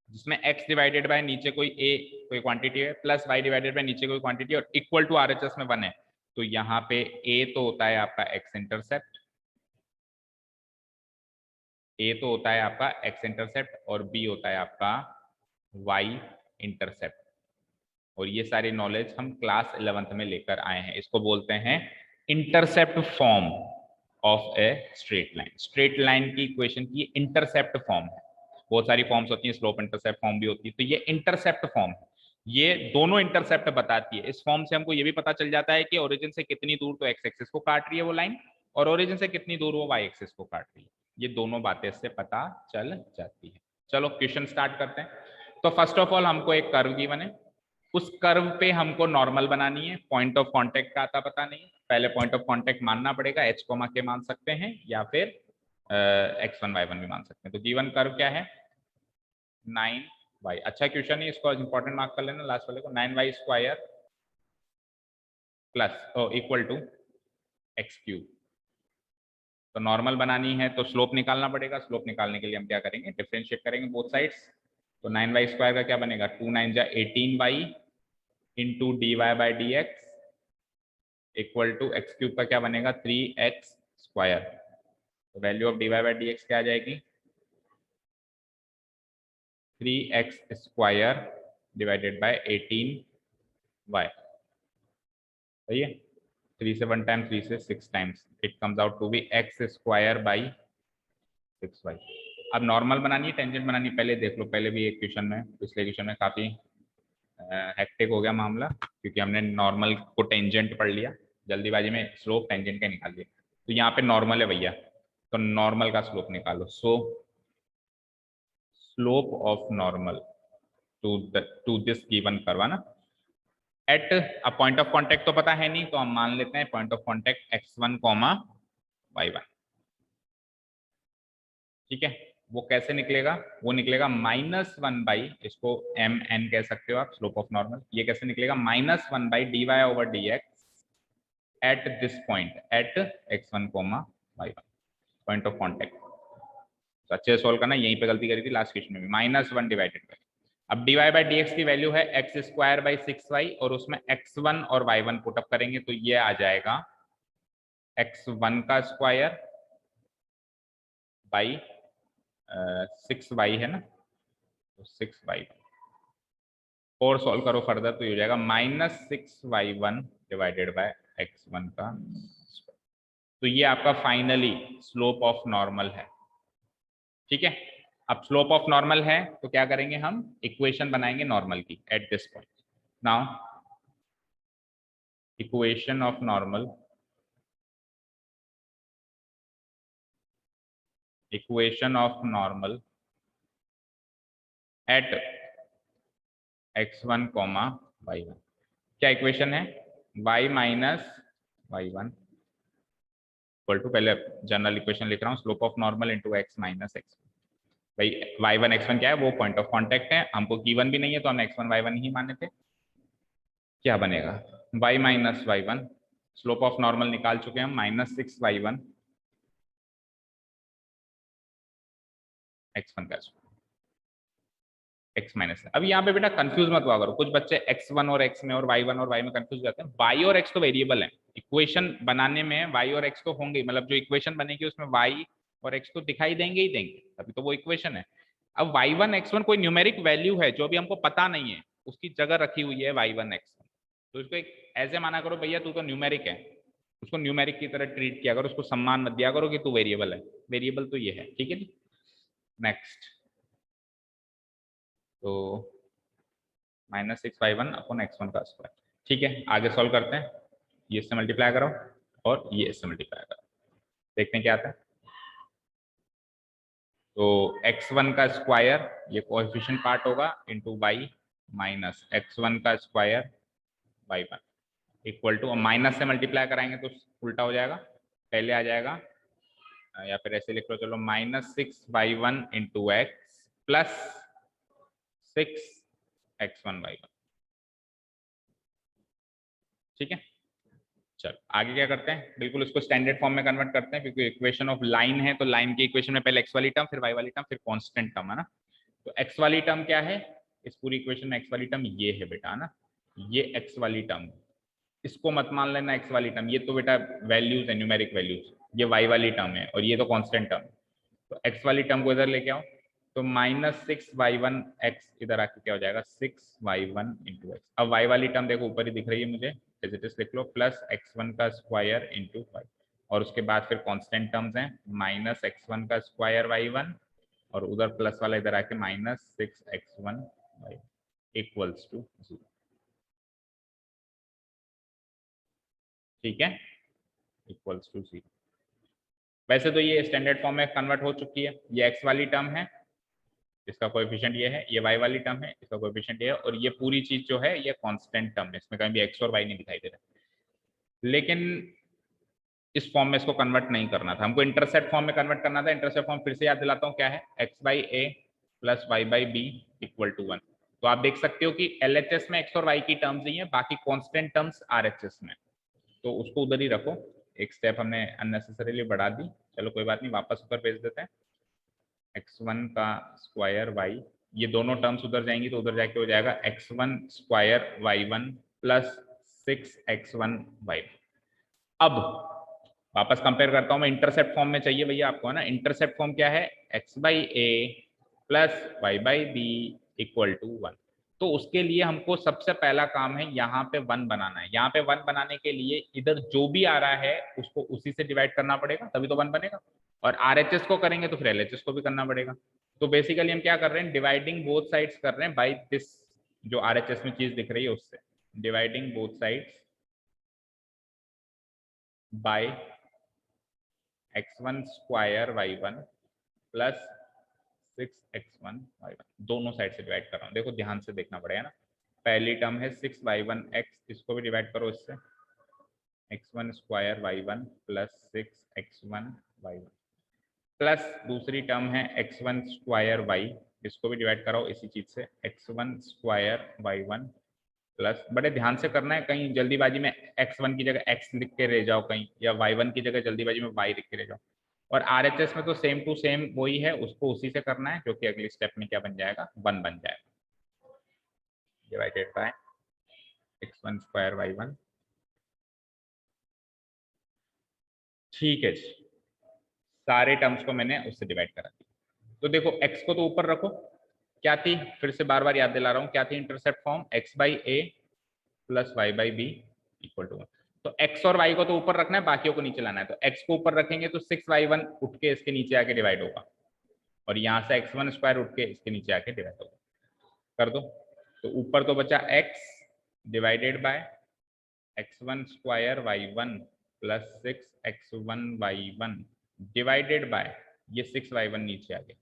जिसमें x डिवाइडेड बाय नीचे कोई a कोई क्वांटिटी है प्लस y डिवाइडेड बाय नीचे कोई क्वांटिटी और इक्वल टू RHS में 1 है, तो यहाँ पे a तो होता है आपका x इंटरसेप्ट, a तो होता है आपका x इंटरसेप्ट और b होता है आपका y इंटरसेप्ट। और ये सारी नॉलेज हम क्लास 11th में लेकर आए हैं। इसको बोलते हैं intercept form of a straight line. Straight line की इक्वेशन की इंटरसेप्ट फॉर्म है। बहुत सारी फॉर्म्स होती हैं, स्लोप इंटरसेप्ट फॉर्म भी होती है, तो ये इंटरसेप्ट फॉर्म है। ये दोनों इंटरसेप्ट बताती है। इस फॉर्म से हमको ये भी पता चल जाता है कि ओरिजिन से कितनी दूर तो एक्स एक्सिस को काट रही है वो लाइन, और ओरिजिन से कितनी दूर वो वाई एक्सिस को काट रही है। ये दोनों बातें इससे पता चल जाती है। चलो क्वेश्चन स्टार्ट करते हैं। तो फर्स्ट ऑफ ऑल हमको एक कर्व गिवन है, उस कर्व पे हमको नॉर्मल बनानी है। पॉइंट ऑफ कांटेक्ट का आता पता नहीं, पहले पॉइंट ऑफ कांटेक्ट मानना पड़ेगा। एच कोमा के मान सकते हैं या फिर x1 y1 भी मान सकते हैं। तो गिवन कर्व क्या है 9y। अच्छा क्वेश्चन है, इसको इंपॉर्टेंट मार्क कर लेना लास्ट वाले को। 9y square plus equal to x cube. तो नॉर्मल बनानी है तो स्लोप निकालना पड़ेगा। स्लोप निकालने के लिए हम क्या करेंगे, डिफरेंशिएट करेंगे बोथ साइड्स। तो 9y स्क्वायर का क्या बनेगा 2 9 जा 18y into d y by d x equal to x cube का क्या बनेगा 3x स्क्वायर। तो value of d y by d x क्या आ जाएगी 3x square divided by 18y। सही है, 3 से 1 टाइम 3 से 6 times, it comes out to be x square by 6y। अब नॉर्मल बनानी है टेंजेंट बनानी, पहले देख लो। पहले भी एक क्वेश्चन में, पिछले क्वेश्चन में काफी हेक्टिक हो गया मामला, क्योंकि हमने नॉर्मल को टेंजेंट पढ़ लिया जल्दीबाजी में, स्लोप टेंजेंट का निकाल दिया। तो यहाँ पे नॉर्मल है भैया, तो नॉर्मल का स्लोप निकालो। So slope of normal to this given curve ना, at a point of contact तो पता है नहीं, तो हम मान लेते हैं point of contact x1 y1। ठीक है, वो कैसे निकलेगा, वो निकलेगा -1 बाई, इसको mn कह सकते हो आप, स्लोप ऑफ नॉर्मल। ये कैसे निकलेगा -1 by dy over dx at this point at x1 y1 point of contact. तो अच्छे से सोल्व करना, यहीं पे गलती करी थी लास्ट क्वेश्चन में भी। -1 डिवाइडेड बाई, अब dy बाई dx की वैल्यू है x स्क्वायर बाई 6y और उसमें x1 और y1 पुटअप करेंगे तो ये आ जाएगा x1 का स्क्वायर बाई 6y है ना, तो 6y और सॉल्व करो फर्दर तो ये हो जाएगा -6y1 डिवाइडेड बाय x1 का। तो ये आपका फाइनली स्लोप ऑफ नॉर्मल है। ठीक है, अब स्लोप ऑफ नॉर्मल है तो क्या करेंगे, हम इक्वेशन बनाएंगे नॉर्मल की at this point. Now equation of normal, equation of normal at x1 y1। क्या इक्वेशन है y minus y1 equal to, पहले जनरल इक्वेशन लिख रहा हूँ, slope of normal into x minus x। भाई y1 x1 क्या है, वो पॉइंट ऑफ कांटेक्ट है, हमको गिवन भी नहीं है तो हमने x1 y1 ही माने थे। क्या बनेगा y minus y1, slope of normal निकाल चुके हैं हम, -6y1 x1 का x माइनस। अब यहाँ पे बेटा कंफ्यूज मत हुआ करो, कुछ बच्चे x1 और x में और y1 और y में कंफ्यूज जाते हैं। y और x तो वेरिएबल है, इक्वेशन बनाने में y और x तो होंगे, मतलब जो इक्वेशन बनेगी उसमें y और x तो दिखाई देंगे ही देंगे, तभी तो वो इक्वेशन है। अब y1 x1 कोई न्यूमेरिक वैल्यू है जो अभी हमको पता नहीं है, उसकी जगह रखी हुई है y1 x1, तो इसको एक ऐसे माना करो भैया तू तो न्यूमेरिक है, उसको न्यूमेरिक की तरह ट्रीट किया करो, उसको सम्मान मत दिया करो कि तू वेरिएबल है। वेरिएबल तो ये है, ठीक है जी। नेक्स्ट, तो -6y1 अपॉन x1 का स्क्वायर। ठीक है, आगे सॉल्व करते हैं। ये इससे मल्टीप्लाई करो और ये इससे मल्टीप्लाई करो, देखते हैं क्या आता है। तो x1 का स्क्वायर ये कोएफिशिएंट पार्ट होगा इंटू y माइनस x1 का square y1। Equal to, minus से मल्टीप्लाई कराएंगे तो उल्टा हो जाएगा, पहले आ जाएगा, या फिर ऐसे लिख लो चलो, -6y1 into x plus 6x1y1। ठीक है, चलो आगे क्या करते हैं, बिल्कुल उसको स्टैंडर्ड फॉर्म में कन्वर्ट करते हैं, क्योंकि इक्वेशन ऑफ लाइन है तो लाइन की इक्वेशन में पहले एक्स वाली टर्म, फिर वाई वाली टर्म, फिर कांस्टेंट टर्म, है ना। तो एक्स वाली टर्म क्या है, इस पूरी इक्वेशन में एक्स वाली टर्म ये है बेटा, ना, ये एक्स वाली टर्म, इसको मत मान लेना एक्स वाली टर्म, ये तो बेटा वैल्यूज है, न्यूमेरिक वैल्यूज, ये वाई वाली टर्म है और ये तो कांस्टेंट टर्म। तो एक्स वाली टर्म को इधर लेके आओ, तो -6y1 एक्स इधर आके क्या हो जाएगा, 6y1 इंटू एक्स। अब वाई वाली टर्म देखो ऊपर ही दिख रही है मुझे, एज इट इज लिख लो, +x1 का स्क्वायर इंटू वाई, और उसके बाद फिर कांस्टेंट टर्म्स हैं, -x1 का स्क्वायर y1, और उधर प्लस वाला इधर आके -6x1 y इक्वल्स टू 0। ठीक है, इक्वल्स टू 0। वैसे तो ये स्टैंडर्ड फॉर्म में कन्वर्ट हो चुकी है, ये एक्स वाली टर्म है, इसका कोएफिशिएंट ये है, ये वाई वाली टर्म है, इसका कोएफिशिएंट ये है, और ये पूरी चीज जो है ये कांस्टेंट टर्म है, इसमें कहीं भी एक्स और वाई नहीं दिखाई दे रहा। लेकिन इस फॉर्म में इसको कन्वर्ट नहीं करना था, हमको इंटरसेप्ट फॉर्म में कन्वर्ट करना था। इंटरसेप्ट फॉर्म फिर से याद दिलाता हूँ क्या है, x/a plus y/b equal to 1। तो आप देख सकते हो कि LHS में x और y की टर्म्स ही है, बाकी कांस्टेंट टर्म्स RHS में, तो उसको उधर ही रखो। एक स्टेप हमने अननेसेसरीली बढ़ा दी, चलो कोई बात नहीं, वापस ऊपर भेज देते हैं। x1 का स्क्वायर y, ये दोनों टर्म्स उधर जाएंगी तो उधर जाके हो जाएगा x1 square y1 plus 6x1 y। अब वापस कंपेयर करता हूं मैं, इंटरसेप्ट फॉर्म में चाहिए भैया आपको, है ना। इंटरसेप्ट फॉर्म क्या है, x/a plus y/b equal to 1। तो उसके लिए हमको सबसे पहला काम है यहाँ पे 1 बनाना है। यहाँ पे 1 बनाने के लिए इधर जो भी आ रहा है उसको उसी से डिवाइड करना पड़ेगा, तभी तो 1 बनेगा। और RHS को करेंगे तो फिर LHS को भी करना पड़ेगा। तो बेसिकली हम क्या कर रहे हैं, डिवाइडिंग बोथ साइड्स कर रहे हैं बाई दिस, जो RHS में चीज दिख रही है उससे, dividing both sides by x1 square y1 plus 6x1 y1, दोनों साइड से डिवाइड कर रहा हूँ। देखो ध्यान से देखना पड़ेगा ना, पहली टर्म है 6y1x, इसको भी डिवाइड करो इससे, x1 square y1 plus 6x1 y1, plus दूसरी टर्म है x1 स्क्वायर y, इसको भी डिवाइड कराओ इसी चीज से, x1 स्क्वायर y1 प्लस, बड़े ध्यान से करना है, कहीं जल्दीबाजी में x1 की जगह x लिख के रह जाओ कहीं, या y1 की जगह जल्दीबाजी में y लिख के रह जाओ। और RHS में तो सेम टू सेम वही है, उसको उसी से करना है, जो कि अगली स्टेप में क्या बन जाएगा, 1 बन जाएगा, divided by x1 square y1। ठीक है जी, सारे टर्म्स को मैंने उससे डिवाइड करा दिया। तो देखो x को तो ऊपर रखो, क्या थी, फिर से बार बार याद दिला रहा हूँ, क्या थी intercept form, x/a plus y/b equal to 1। तो x और y को तो ऊपर रखना है, बाकियों को नीचे लाना है। तो x को ऊपर रखेंगे तो 6y1 उठ के इसके नीचे आके डिवाइड होगा, और यहाँ से x1 स्क्वायर उठ के इसके नीचे आके डिवाइड होगा, कर दो। तो ऊपर तो बचा x divided by x1 square y1 plus 6x1 y1 divided by ये 6y1 नीचे आ गया,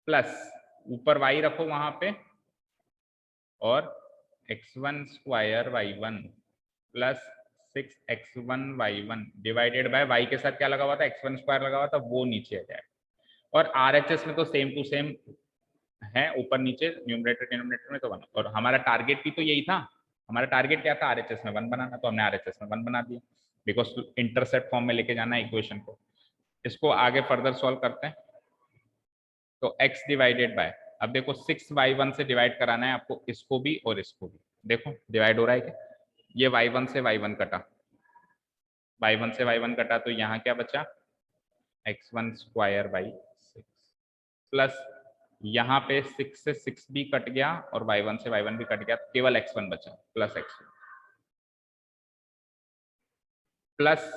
प्लस ऊपर y रखो वहां पे, और x1 square y1 plus 6x1 y1 divided by y के साथ क्या लगा हुआ था, x1 स्क्वायर लगा हुआ था, वो नीचे आ जाएगा। और RHS में तो सेम टू सेम है, ऊपर नीचे न्यूमरेटर डिनोमिनेटर में तो 1। और हमारा टारगेट भी तो यही था, हमारा टारगेट क्या था, RHS में 1 बनाना, तो हमने RHS में 1 बना दिया, बिकॉज इंटरसेप्ट फॉर्म में लेके जाना है इक्वेशन को। इसको आगे फर्दर सॉल्व करते हैं। तो x डिवाइडेड बाय, अब देखो 6y1 से डिवाइड कराना है आपको, इसको भी और इसको भी, देखो डिवाइड हो रहा है क्या, ये y1 से y1 कटा, y1 से y1 कटा, तो यहाँ क्या बचा, x1 स्क्वायर बाई 6 प्लस यहाँ पे 6 से 6 भी कट गया और y1 से y1 भी कट गया, तो केवल x1 बचा, plus x1 plus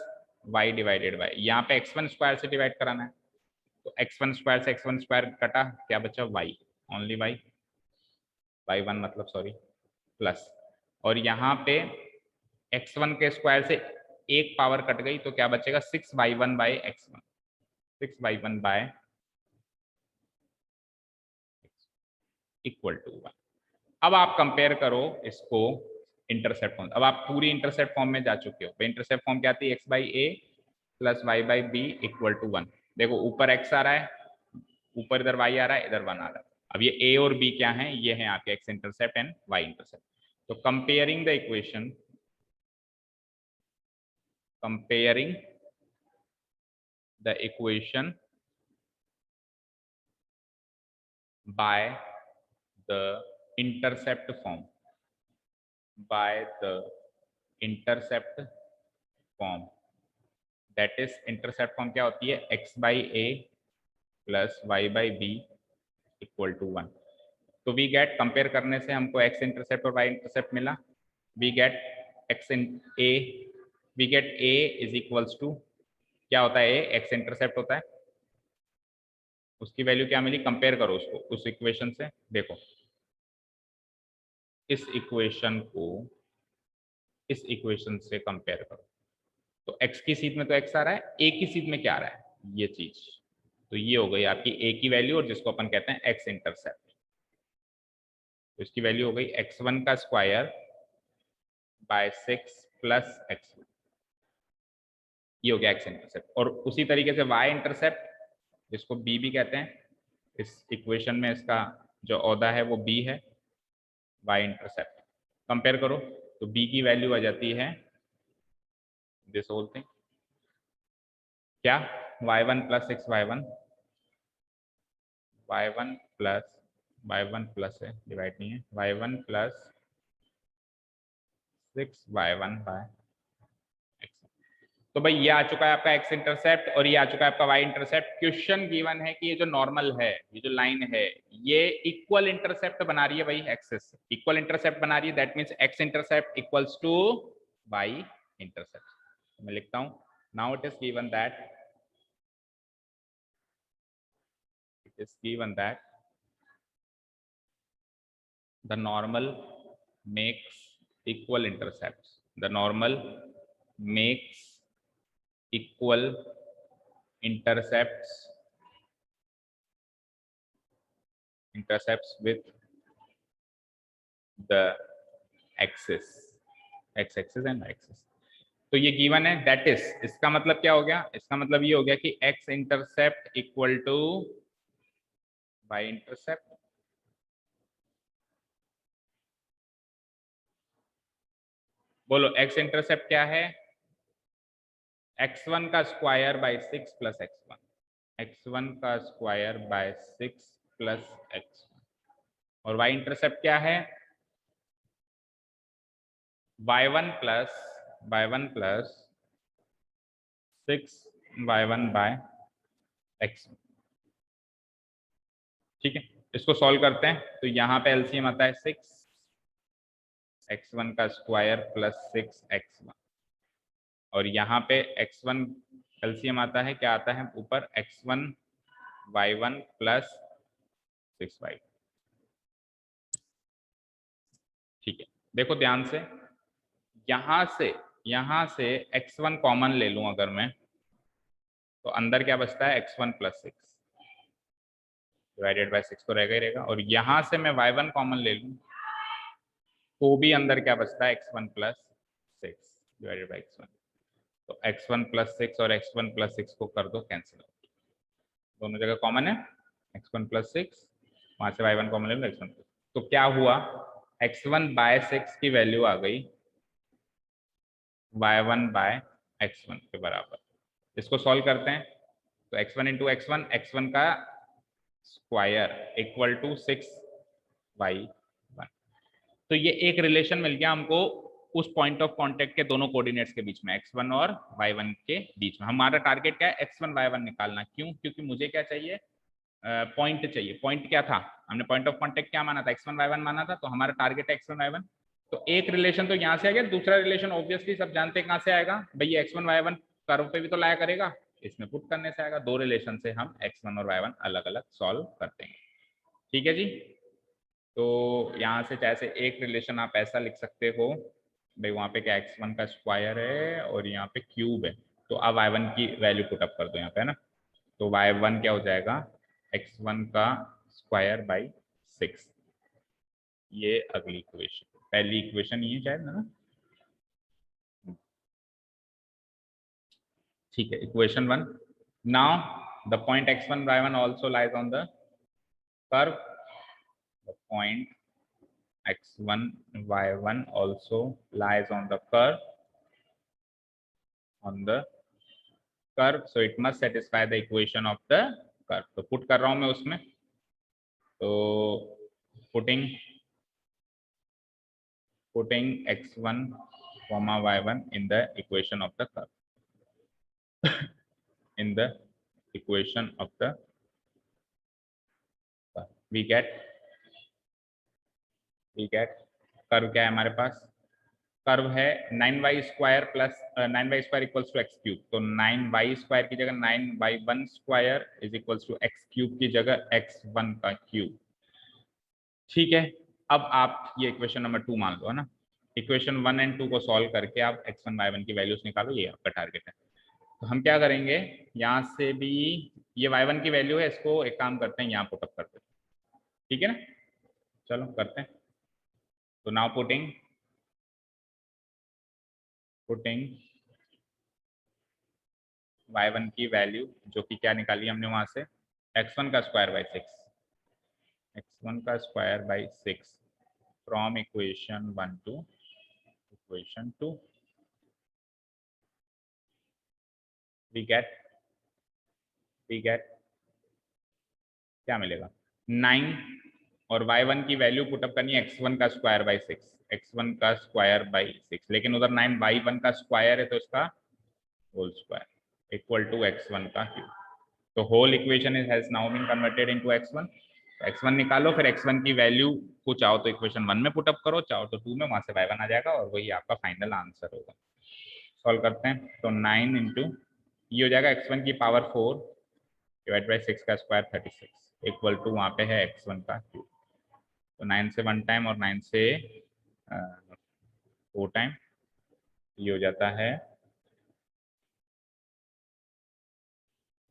y divided by, यहाँ पे x1 स्क्वायर से डिवाइड कराना है, तो x1 स्क्वायर से x1 स्क्वायर कटा, क्या बचा y, ओनली y, y1 मतलब सॉरी, प्लस, और यहाँ पे x1 के स्क्वायर से एक पावर कट गई, तो क्या बचेगा 6y1 bye x1, 6y1 y equal to 1। अब आप कंपेयर करो इसको इंटरसेप्ट फॉर्म। अब आप पूरी इंटरसेप्ट फॉर्म में जा चुके हो। इंटरसेप्ट फॉर्म क्या आती है, x/a plus y/b equal to 1। देखो ऊपर x आ रहा है, ऊपर इधर y आ रहा है, इधर 1 आ रहा है। अब ये a और b क्या है, ये है आपके x intercept and y intercept. तो comparing the equation, comparing the equation by the intercept form, by the intercept form, that is intercept form क्या होती है, x/a plus y/b equal to 1। तो वी गेट, कंपेयर करने से हमको x intercept और y intercept मिला। We get x in a, we get a is equals to, क्या होता है a, x इंटरसेप्ट होता है, उसकी वैल्यू क्या मिली, कंपेयर करो उसको उस इक्वेशन से। देखो इस इक्वेशन को इस इक्वेशन से कंपेयर करो, तो x की सीध में तो x आ रहा है, a की सीध में क्या आ रहा है, ये चीज। तो ये हो गई आपकी a की वैल्यू, और जिसको अपन कहते हैं x इंटरसेप्ट। तो इसकी वैल्यू हो गई x1 का स्क्वायर बाय 6 प्लस x1, ये हो गया x इंटरसेप्ट। और उसी तरीके से y इंटरसेप्ट, जिसको b भी कहते हैं, इस इक्वेशन में इसका जो ओहदा है वो b है, y इंटरसेप्ट। कंपेयर करो तो b की वैल्यू आ जाती है दिस होल थिंग, क्या, y1 plus 6y1, y1 plus है, डिवाइड नहीं है, y1 plus 6y1 bye x। तो भाई ये आ चुका है आपका x इंटरसेप्ट और ये आ चुका है आपका y इंटरसेप्ट। क्वेश्चन गिवन है कि ये जो नॉर्मल है, ये जो लाइन है, ये इक्वल इंटरसेप्ट बना रही है भाई, एक्सिस इक्वल इंटरसेप्ट बना रही है, that means x intercept equals to y intercept. मैं लिखता हूं, now it is given that, it is given that the normal makes equal intercepts, the normal makes equal intercepts with the axis, x axis and y axis। तो ये given है, that is, इसका मतलब क्या हो गया, इसका मतलब ये हो गया कि x intercept equal to y intercept. बोलो x इंटरसेप्ट क्या है, x1 का square by 6 plus x1, x1 का स्क्वायर बाय 6 प्लस x1। और y इंटरसेप्ट क्या है, y1 plus 6y1 bye x1। ठीक है, इसको सॉल्व करते हैं। तो यहाँ पे एलसीएम आता है 6, x1 का स्क्वायर प्लस 6x1, और यहाँ पे x1 एलसीएम आता है, क्या आता है ऊपर, x1 y1 प्लस 6y। ठीक है, देखो ध्यान से, यहाँ से x1 कॉमन ले लूं अगर मैं, तो अंदर क्या बचता है, x1 प्लस 6 डिवाइडेड बाय 6 तो रहेगा ही रहेगा। और यहाँ से मैं y1 कॉमन ले लूं तो भी अंदर क्या बचता है, x1 plus 6 divided by x1। तो x1 प्लस 6 और x1 प्लस 6 को कर दो कैंसिल, दोनों जगह कॉमन है, x1 प्लस 6, वहां से y1 कॉमन ले लो, x1 प्लस। तो क्या हुआ, x1 बाय 6 की वैल्यू आ गई y1 बाय x1 के बराबर। इसको सॉल्व करते हैं, तो x1 इंटू x1, x1 का स्क्वायर इक्वल टू 6y1। तो ये एक रिलेशन मिल गया हमको उस पॉइंट ऑफ कांटेक्ट के दोनों कोऑर्डिनेट्स के बीच में, x1 और y1 के बीच में। हमारा टारगेट क्या है, x1 y1 निकालना। क्यों, क्योंकि मुझे क्या चाहिए, पॉइंट चाहिए। पॉइंट क्या था, हमने पॉइंट ऑफ कांटेक्ट क्या माना था, x1 y1 माना था, तो हमारा टारगेट है x1 y1। तो एक रिलेशन तो यहाँ से आ गया, दूसरा रिलेशन ऑब्वियसली सब जानते हैं कहाँ से आएगा भाई, ये x1 y1 कर्व पे भी तो लाया करेगा, इसमें पुट करने से आएगा। दो रिलेशन से हम x1 और y1 अलग अलग सॉल्व करते हैं। ठीक है जी, तो यहाँ से चाहे से एक रिलेशन आप ऐसा लिख सकते हो भाई, वहाँ पे क्या x1 का स्क्वायर है और यहाँ पे क्यूब है, तो अब y1 की वैल्यू पुट अप कर दो यहाँ पे, है ना। तो y1 क्या हो जाएगा, x1 का स्क्वायर बाई 6, ये अगली इक्वेशन। पहली इक्वेशन ये शायद ना, ठीक है। Equation 1, now the point x1 y1 also lies on the curve, the point x1 y1 also lies on the curve, so it must satisfy the equation of the curve. तो put कर रहा हूं मैं उसमें, तो putting x1 comma y1 in the equation of the curve, in the equation of the curve, we get curve क्या है हमारे पास, कर्व है 9y² plus 9y² equals to x cube, तो 9y² की जगह 9y1² is equals to x cube की जगह x1 का क्यूब। ठीक है, अब आप ये इक्वेशन नंबर 2 मान लो, है ना। इक्वेशन 1 एंड 2 को सॉल्व करके आप x1 y1 की वैल्यूज निकालो, ये आपका टारगेट है। तो हम क्या करेंगे, यहाँ से भी ये y1 की वैल्यू है, इसको एक काम करते हैं यहाँ पुटअप करते हैं, ठीक है ना, चलो करते हैं। तो नाउ पुटिंग y1 की वैल्यू जो कि क्या निकाली हमने वहां से, x1 का square by 6 from equation 1 to equation 2, we get क्या मिलेगा 9, और y1 की वैल्यू पुटअप करनी है x1 का स्क्वायर बाई 6, लेकिन उधर 9 y1 का स्क्वायर है तो इसका whole square equal to x1 का क्यूब। तो whole equation has now been converted into x1। x1 निकालो, फिर x1 की वैल्यू को चाहो तो इक्वेशन 1 में पुटअप करो, चाहो तो 2 में, वहां से y1 आ जाएगा और वही आपका फाइनल आंसर होगा। सॉल्व करते हैं, तो 9 इंटू ये हो जाएगा x1 की पावर 4 डिवाइड बाई 6 का स्क्वायर 36 इक्वल टू वहां पे है x1 का क्यूब। तो 9 से 1 टाइम और 9 से 4 टाइम, ये हो जाता है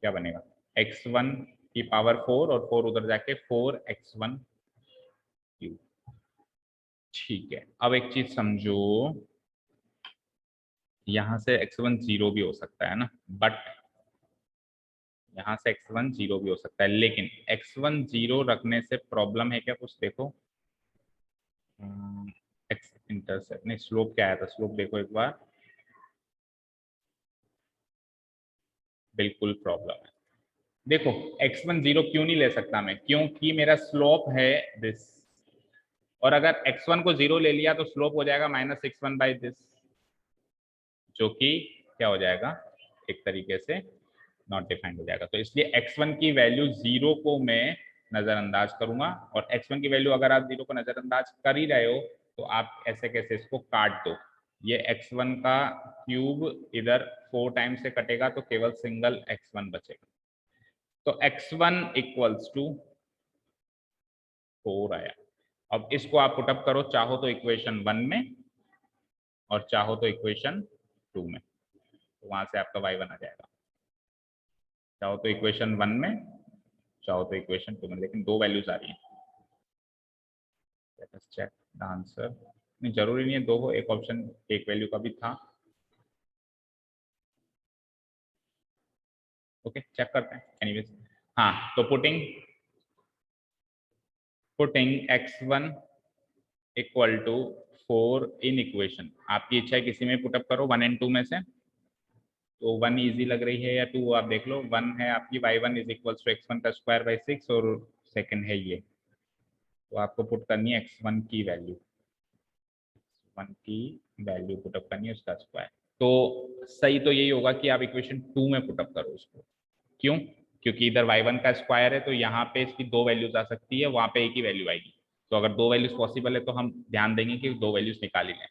क्या बनेगा x1 की पावर 4 और 4 उधर जाके 4x1 क्यूब। ठीक है, अब एक चीज समझो, यहां से x1 0 भी हो सकता है ना, बट यहाँ से x1 0 भी हो सकता है, लेकिन x1 0 रखने से प्रॉब्लम है क्या कुछ, देखो x इंटरसेप्ट नहीं, स्लोप क्या आया था, स्लोप देखो एक बार, बिल्कुल प्रॉब्लम है। देखो x1 0 क्यों नहीं ले सकता मैं, क्योंकि मेरा स्लोप है दिस, और अगर x1 को 0 ले लिया तो स्लोप हो जाएगा -x1 बाई दिस, जो कि क्या हो जाएगा एक तरीके से नॉट डिफाइंड हो जाएगा। तो इसलिए x1 की वैल्यू 0 को मैं नजरअंदाज करूंगा, और x1 की वैल्यू अगर आप 0 को नजरअंदाज कर ही रहे हो तो आप ऐसे कैसे इसको काट दो, ये x1 का क्यूब इधर 4 टाइम से कटेगा तो केवल सिंगल x1 बचेगा। तो x1 इक्वल्स टू 4 आया। अब इसको आप पुटअप करो, चाहो तो इक्वेशन 1 में और चाहो तो इक्वेशन 2 में, तो वहां से आपका y1 आ जाएगा, चाहो तो इक्वेशन 1 में, चाहो तो इक्वेशन 2 में, लेकिन 2 वैल्यूज आ रही है। Let us check the answer, नहीं जरूरी नहीं है 2 हो, एक ऑप्शन एक वैल्यू का भी था। ओके चेक करते हैं एनीवेज। हाँ, तो putting x1 equal to 4 in equation, आपकी इच्छा है किसी में पुटअप करो 1 एंड 2 में से, तो 1 इजी लग रही है या 2, आप देख लो। 1 है आपकी y1 is equal to x1 का स्क्वायर बाई 6, और सेकंड है ये, तो आपको पुट करनी है x1 की वैल्यू, पुटअप करनी है उसका स्क्वायर। तो सही तो यही होगा कि आप इक्वेशन 2 में पुटअप करो उसको, क्यों, क्योंकि इधर y1 का स्क्वायर है तो यहाँ पे इसकी 2 वैल्यूज आ सकती है, वहां पे एक ही वैल्यू आएगी, तो अगर 2 वैल्यूज पॉसिबल है तो हम ध्यान देंगे कि 2 वैल्यूज निकाल ही लें।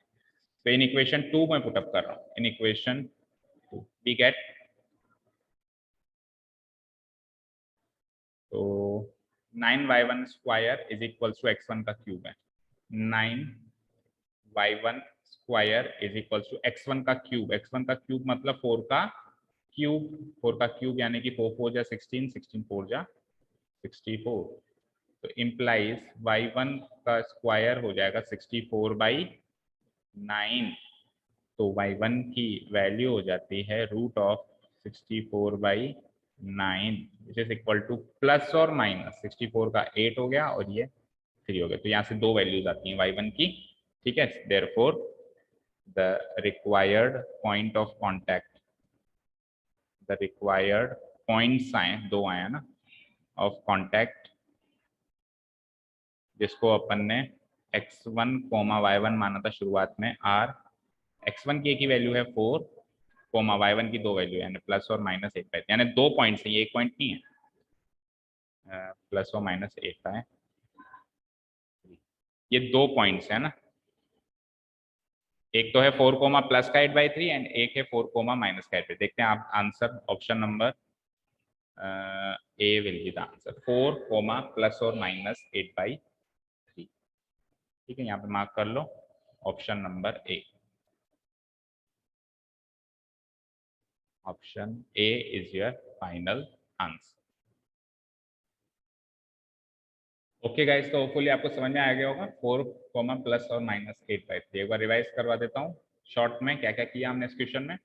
तो इन इक्वेशन 2 में पुटअप कर रहा हूँ, इन इक्वेशन 2 वी गेट, तो 9y1 square is equals to x1 का क्यूब है, 9y1 square is equals to x1 का क्यूब, x1 का क्यूब मतलब 4 का क्यूब, 4 का क्यूब यानी कि 4 4 जा 16, 16 4 जा 64, तो इम्प्लाइज y1 का स्क्वायर हो जाएगा 64/9, तो y1 की वैल्यू हो जाती है √64/9 which is equal two plus और माइनस 64 का 8 हो गया और ये 3 हो गया। तो यहाँ से दो वैल्यूज आती हैं y1 की, ठीक है। Therefore the required point of contact, the required points आए, दो आए ना, ऑफ कॉन्टैक्ट, जिसको अपन ने x1, y1 माना था शुरुआत में, आर x1 की एक ही वैल्यू है 4, y1 की दो वैल्यू है, प्लस और माइनस 1 है, यानी 2 पॉइंट्स है, ये 1 पॉइंट नहीं है, प्लस और माइनस 1 का है, ये 2 पॉइंट्स है ना, एक तो है 4 प्लस का 8/3 एंड एक है 4 माइनस का 8/3। देखते हैं आप answer, option number A will be the answer, 4 plus और माइनस 8/3, ठीक है। यहाँ पे मार्क कर लो option number A, option A is your final answer. Okay guys, तो होपफुली आपको समझ में आ गया होगा 4 प्लस और माइनस 8/3। एक बार रिवाइज करवा देता हूँ शॉर्ट में, क्या क्या किया हमने इस क्वेश्चन में।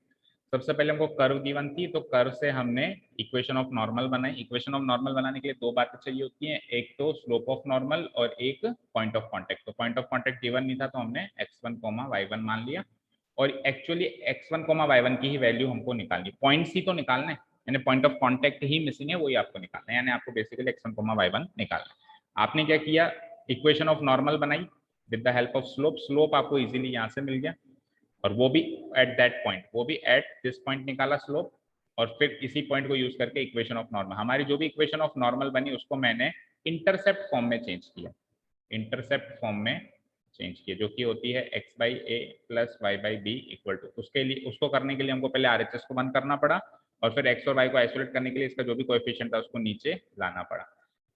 सबसे पहले हमको कर्व गिवन थी, तो कर्व से हमने इक्वेशन ऑफ नॉर्मल बनाई। इक्वेशन ऑफ नॉर्मल बनाने के लिए दो बातें चाहिए होती हैं, एक तो स्लोप ऑफ नॉर्मल और एक पॉइंट ऑफ कॉन्टेक्ट। तो पॉइंट ऑफ कॉन्टेक्ट गिवन नहीं था, तो हमने x1, y1 मान लिया, और एक्चुअली x1, y1 की ही वैल्यू हमको निकालनी, पॉइंट्स ही तो निकालना है, यानी point of contact he missing है, वही आपको निकालना है, यानी आपको बेसिकली x1, y1 निकालना है। आपने क्या किया, इक्वेशन ऑफ नॉर्मल बनाई with the help of slope, slope आपको इजीली यहाँ से मिल गया, और वो भी एट दैट पॉइंट, वो भी एट दिस पॉइंट निकाला स्लोप, और फिर इसी पॉइंट को यूज करके इक्वेशन ऑफ नॉर्मल, हमारी जो भी इक्वेशन ऑफ नॉर्मल बनी उसको मैंने इंटरसेप्ट फॉर्म में चेंज किया, इंटरसेप्ट फॉर्म में चेंज किया, जो कि होती है x/a plus y/b equal to, उसके लिए, उसको करने के लिए हमको पहले RHS को बंद करना पड़ा, और फिर x और y को आइसोलेट करने के लिए इसका जो भी कोएफिशिएंट था उसको नीचे लाना पड़ा।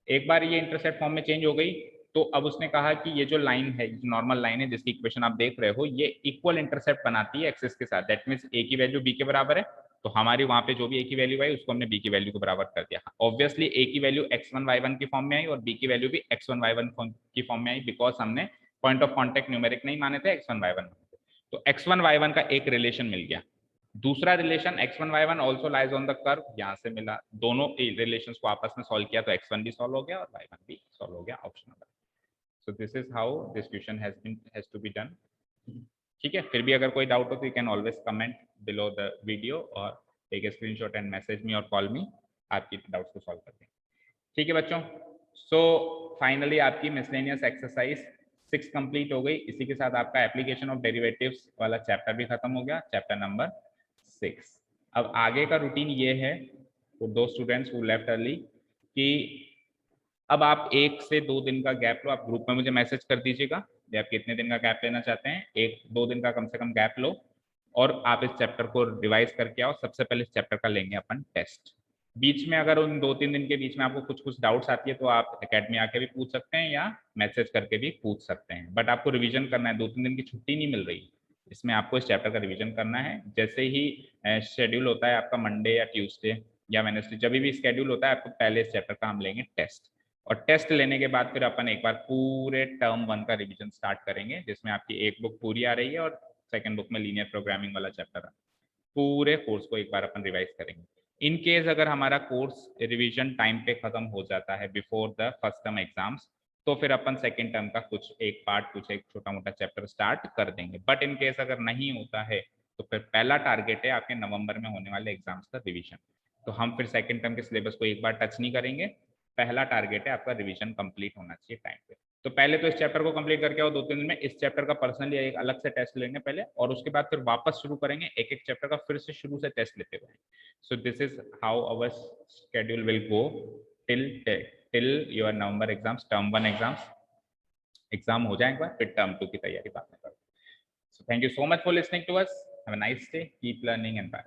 एक बार ये इंटरसेप्ट फॉर्म में चेंज हो गई, तो अब उसने कहा कि ये जो लाइन है, नॉर्मल लाइन है जिसकी इक्वेशन आप देख रहे हो, ये इक्वल इंटरसेप्ट बनाती है एक्सिस के साथ, दैट मींस a की वैल्यू b के बराबर है, तो हमारी वहां पे जो भी a की वैल्यू आई उसको हमने b की वैल्यू के बराबर कर दिया। ऑब्वियसली a की वैल्यू x1, y1 की फॉर्म में आई और b की वैल्यू भी x1, y1 की फॉर्म में आई, बिकॉज हमने पॉइंट ऑफ कॉन्टेक्ट न्यूमेरिक नहीं माने थे, x1, y1 तो x1, y1 का एक रिलेशन मिल गया। दूसरा relation x1, y1 also lies on the curve, यहाँ से मिला, दोनों रिलेशंस को आपस में सॉल्व किया तो x1 भी सॉल्व हो गया और y1 भी सॉल्व हो गया, option number. So this is how this question has to be done, ठीक है। फिर भी अगर कोई डाउट हो तो you can always comment below the video और take a screenshot and message me और कॉल मी, आपकी डाउट्स को सॉल्व करते हैं, ठीक है बच्चों। सो फाइनली आपकी मिसलेनियस एक्सरसाइज 6 कंप्लीट हो गई, इसी के साथ आपका एप्लीकेशन ऑफ डेरिवेटिव्स वाला चैप्टर भी खत्म हो गया, चैप्टर नंबर 6। अब आगे का रूटीन ये है फॉर दो स्टूडेंट्स हु लेफ्ट अर्ली, कि अब आप 1 से 2 दिन का गैप लो, आप ग्रुप में मुझे मैसेज कर दीजिएगा कि आप कितने दिन का गैप लेना चाहते हैं, 1-2 दिन का कम से कम गैप लो, और आप इस चैप्टर को रिवाइज करके आओ। सबसे पहले इस चैप्टर का लेंगे अपन टेस्ट। बीच में अगर उन 2-3 दिन के बीच में आपको कुछ डाउट्स आती है तो आप एकेडमी आके भी पूछ सकते हैं या मैसेज करके भी पूछ सकते हैं, बट आपको रिवीजन करना है, 2-3 दिन की छुट्टी नहीं मिल रही, इसमें आपको इस चैप्टर का रिवीजन करना है। जैसे ही शेड्यूल होता है आपका मंडे या ट्यूसडे या वेडनेसडे, जब भी शेड्यूल होता है आपको पहले इस चैप्टर का हम लेंगे टेस्ट, और टेस्ट लेने के बाद फिर अपन एक बार पूरे टर्म 1 का रिवीजन स्टार्ट करेंगे, जिसमें आपकी एक बुक पूरी आ रही है और सेकंड बुक में लीनियर प्रोग्रामिंग वाला चैप्टर है। पूरे कोर्स को एक बार अपन रिवाइज करेंगे। इन केस अगर हमारा कोर्स रिवीजन टाइम पे खत्म हो जाता है before the first term exams, तो फिर अपन सेकेंड टर्म का कुछ एक पार्ट, कुछ एक छोटा मोटा चैप्टर स्टार्ट कर देंगे। बट इन केस अगर नहीं होता है तो फिर पहला टारगेट है आपके नवंबर में होने वाले एग्जाम्स का रिवीजन, तो हम फिर सेकेंड टर्म के सिलेबस को एक बार टच नहीं करेंगे, पहला टारगेट है आपका रिवीजन कंप्लीट होना चाहिए टाइम पे। तो पहले तो इस चैप्टर को कंप्लीट करके आओ 2-3 दिन में, इस चैप्टर का पर्सनली एक अलग से टेस्ट लेंगे पहले, और उसके बाद फिर वापस शुरू करेंगे एक एक चैप्टर का फिर से शुरू से टेस्ट लेते हुए। So this is how our schedule will go till your November exams, term 1 exams, exam हो जाए एक बार फिर टर्म 2 की तैयारी बाद में करो। So thank you so much for listening to us, have a nice day, keep learning and bye.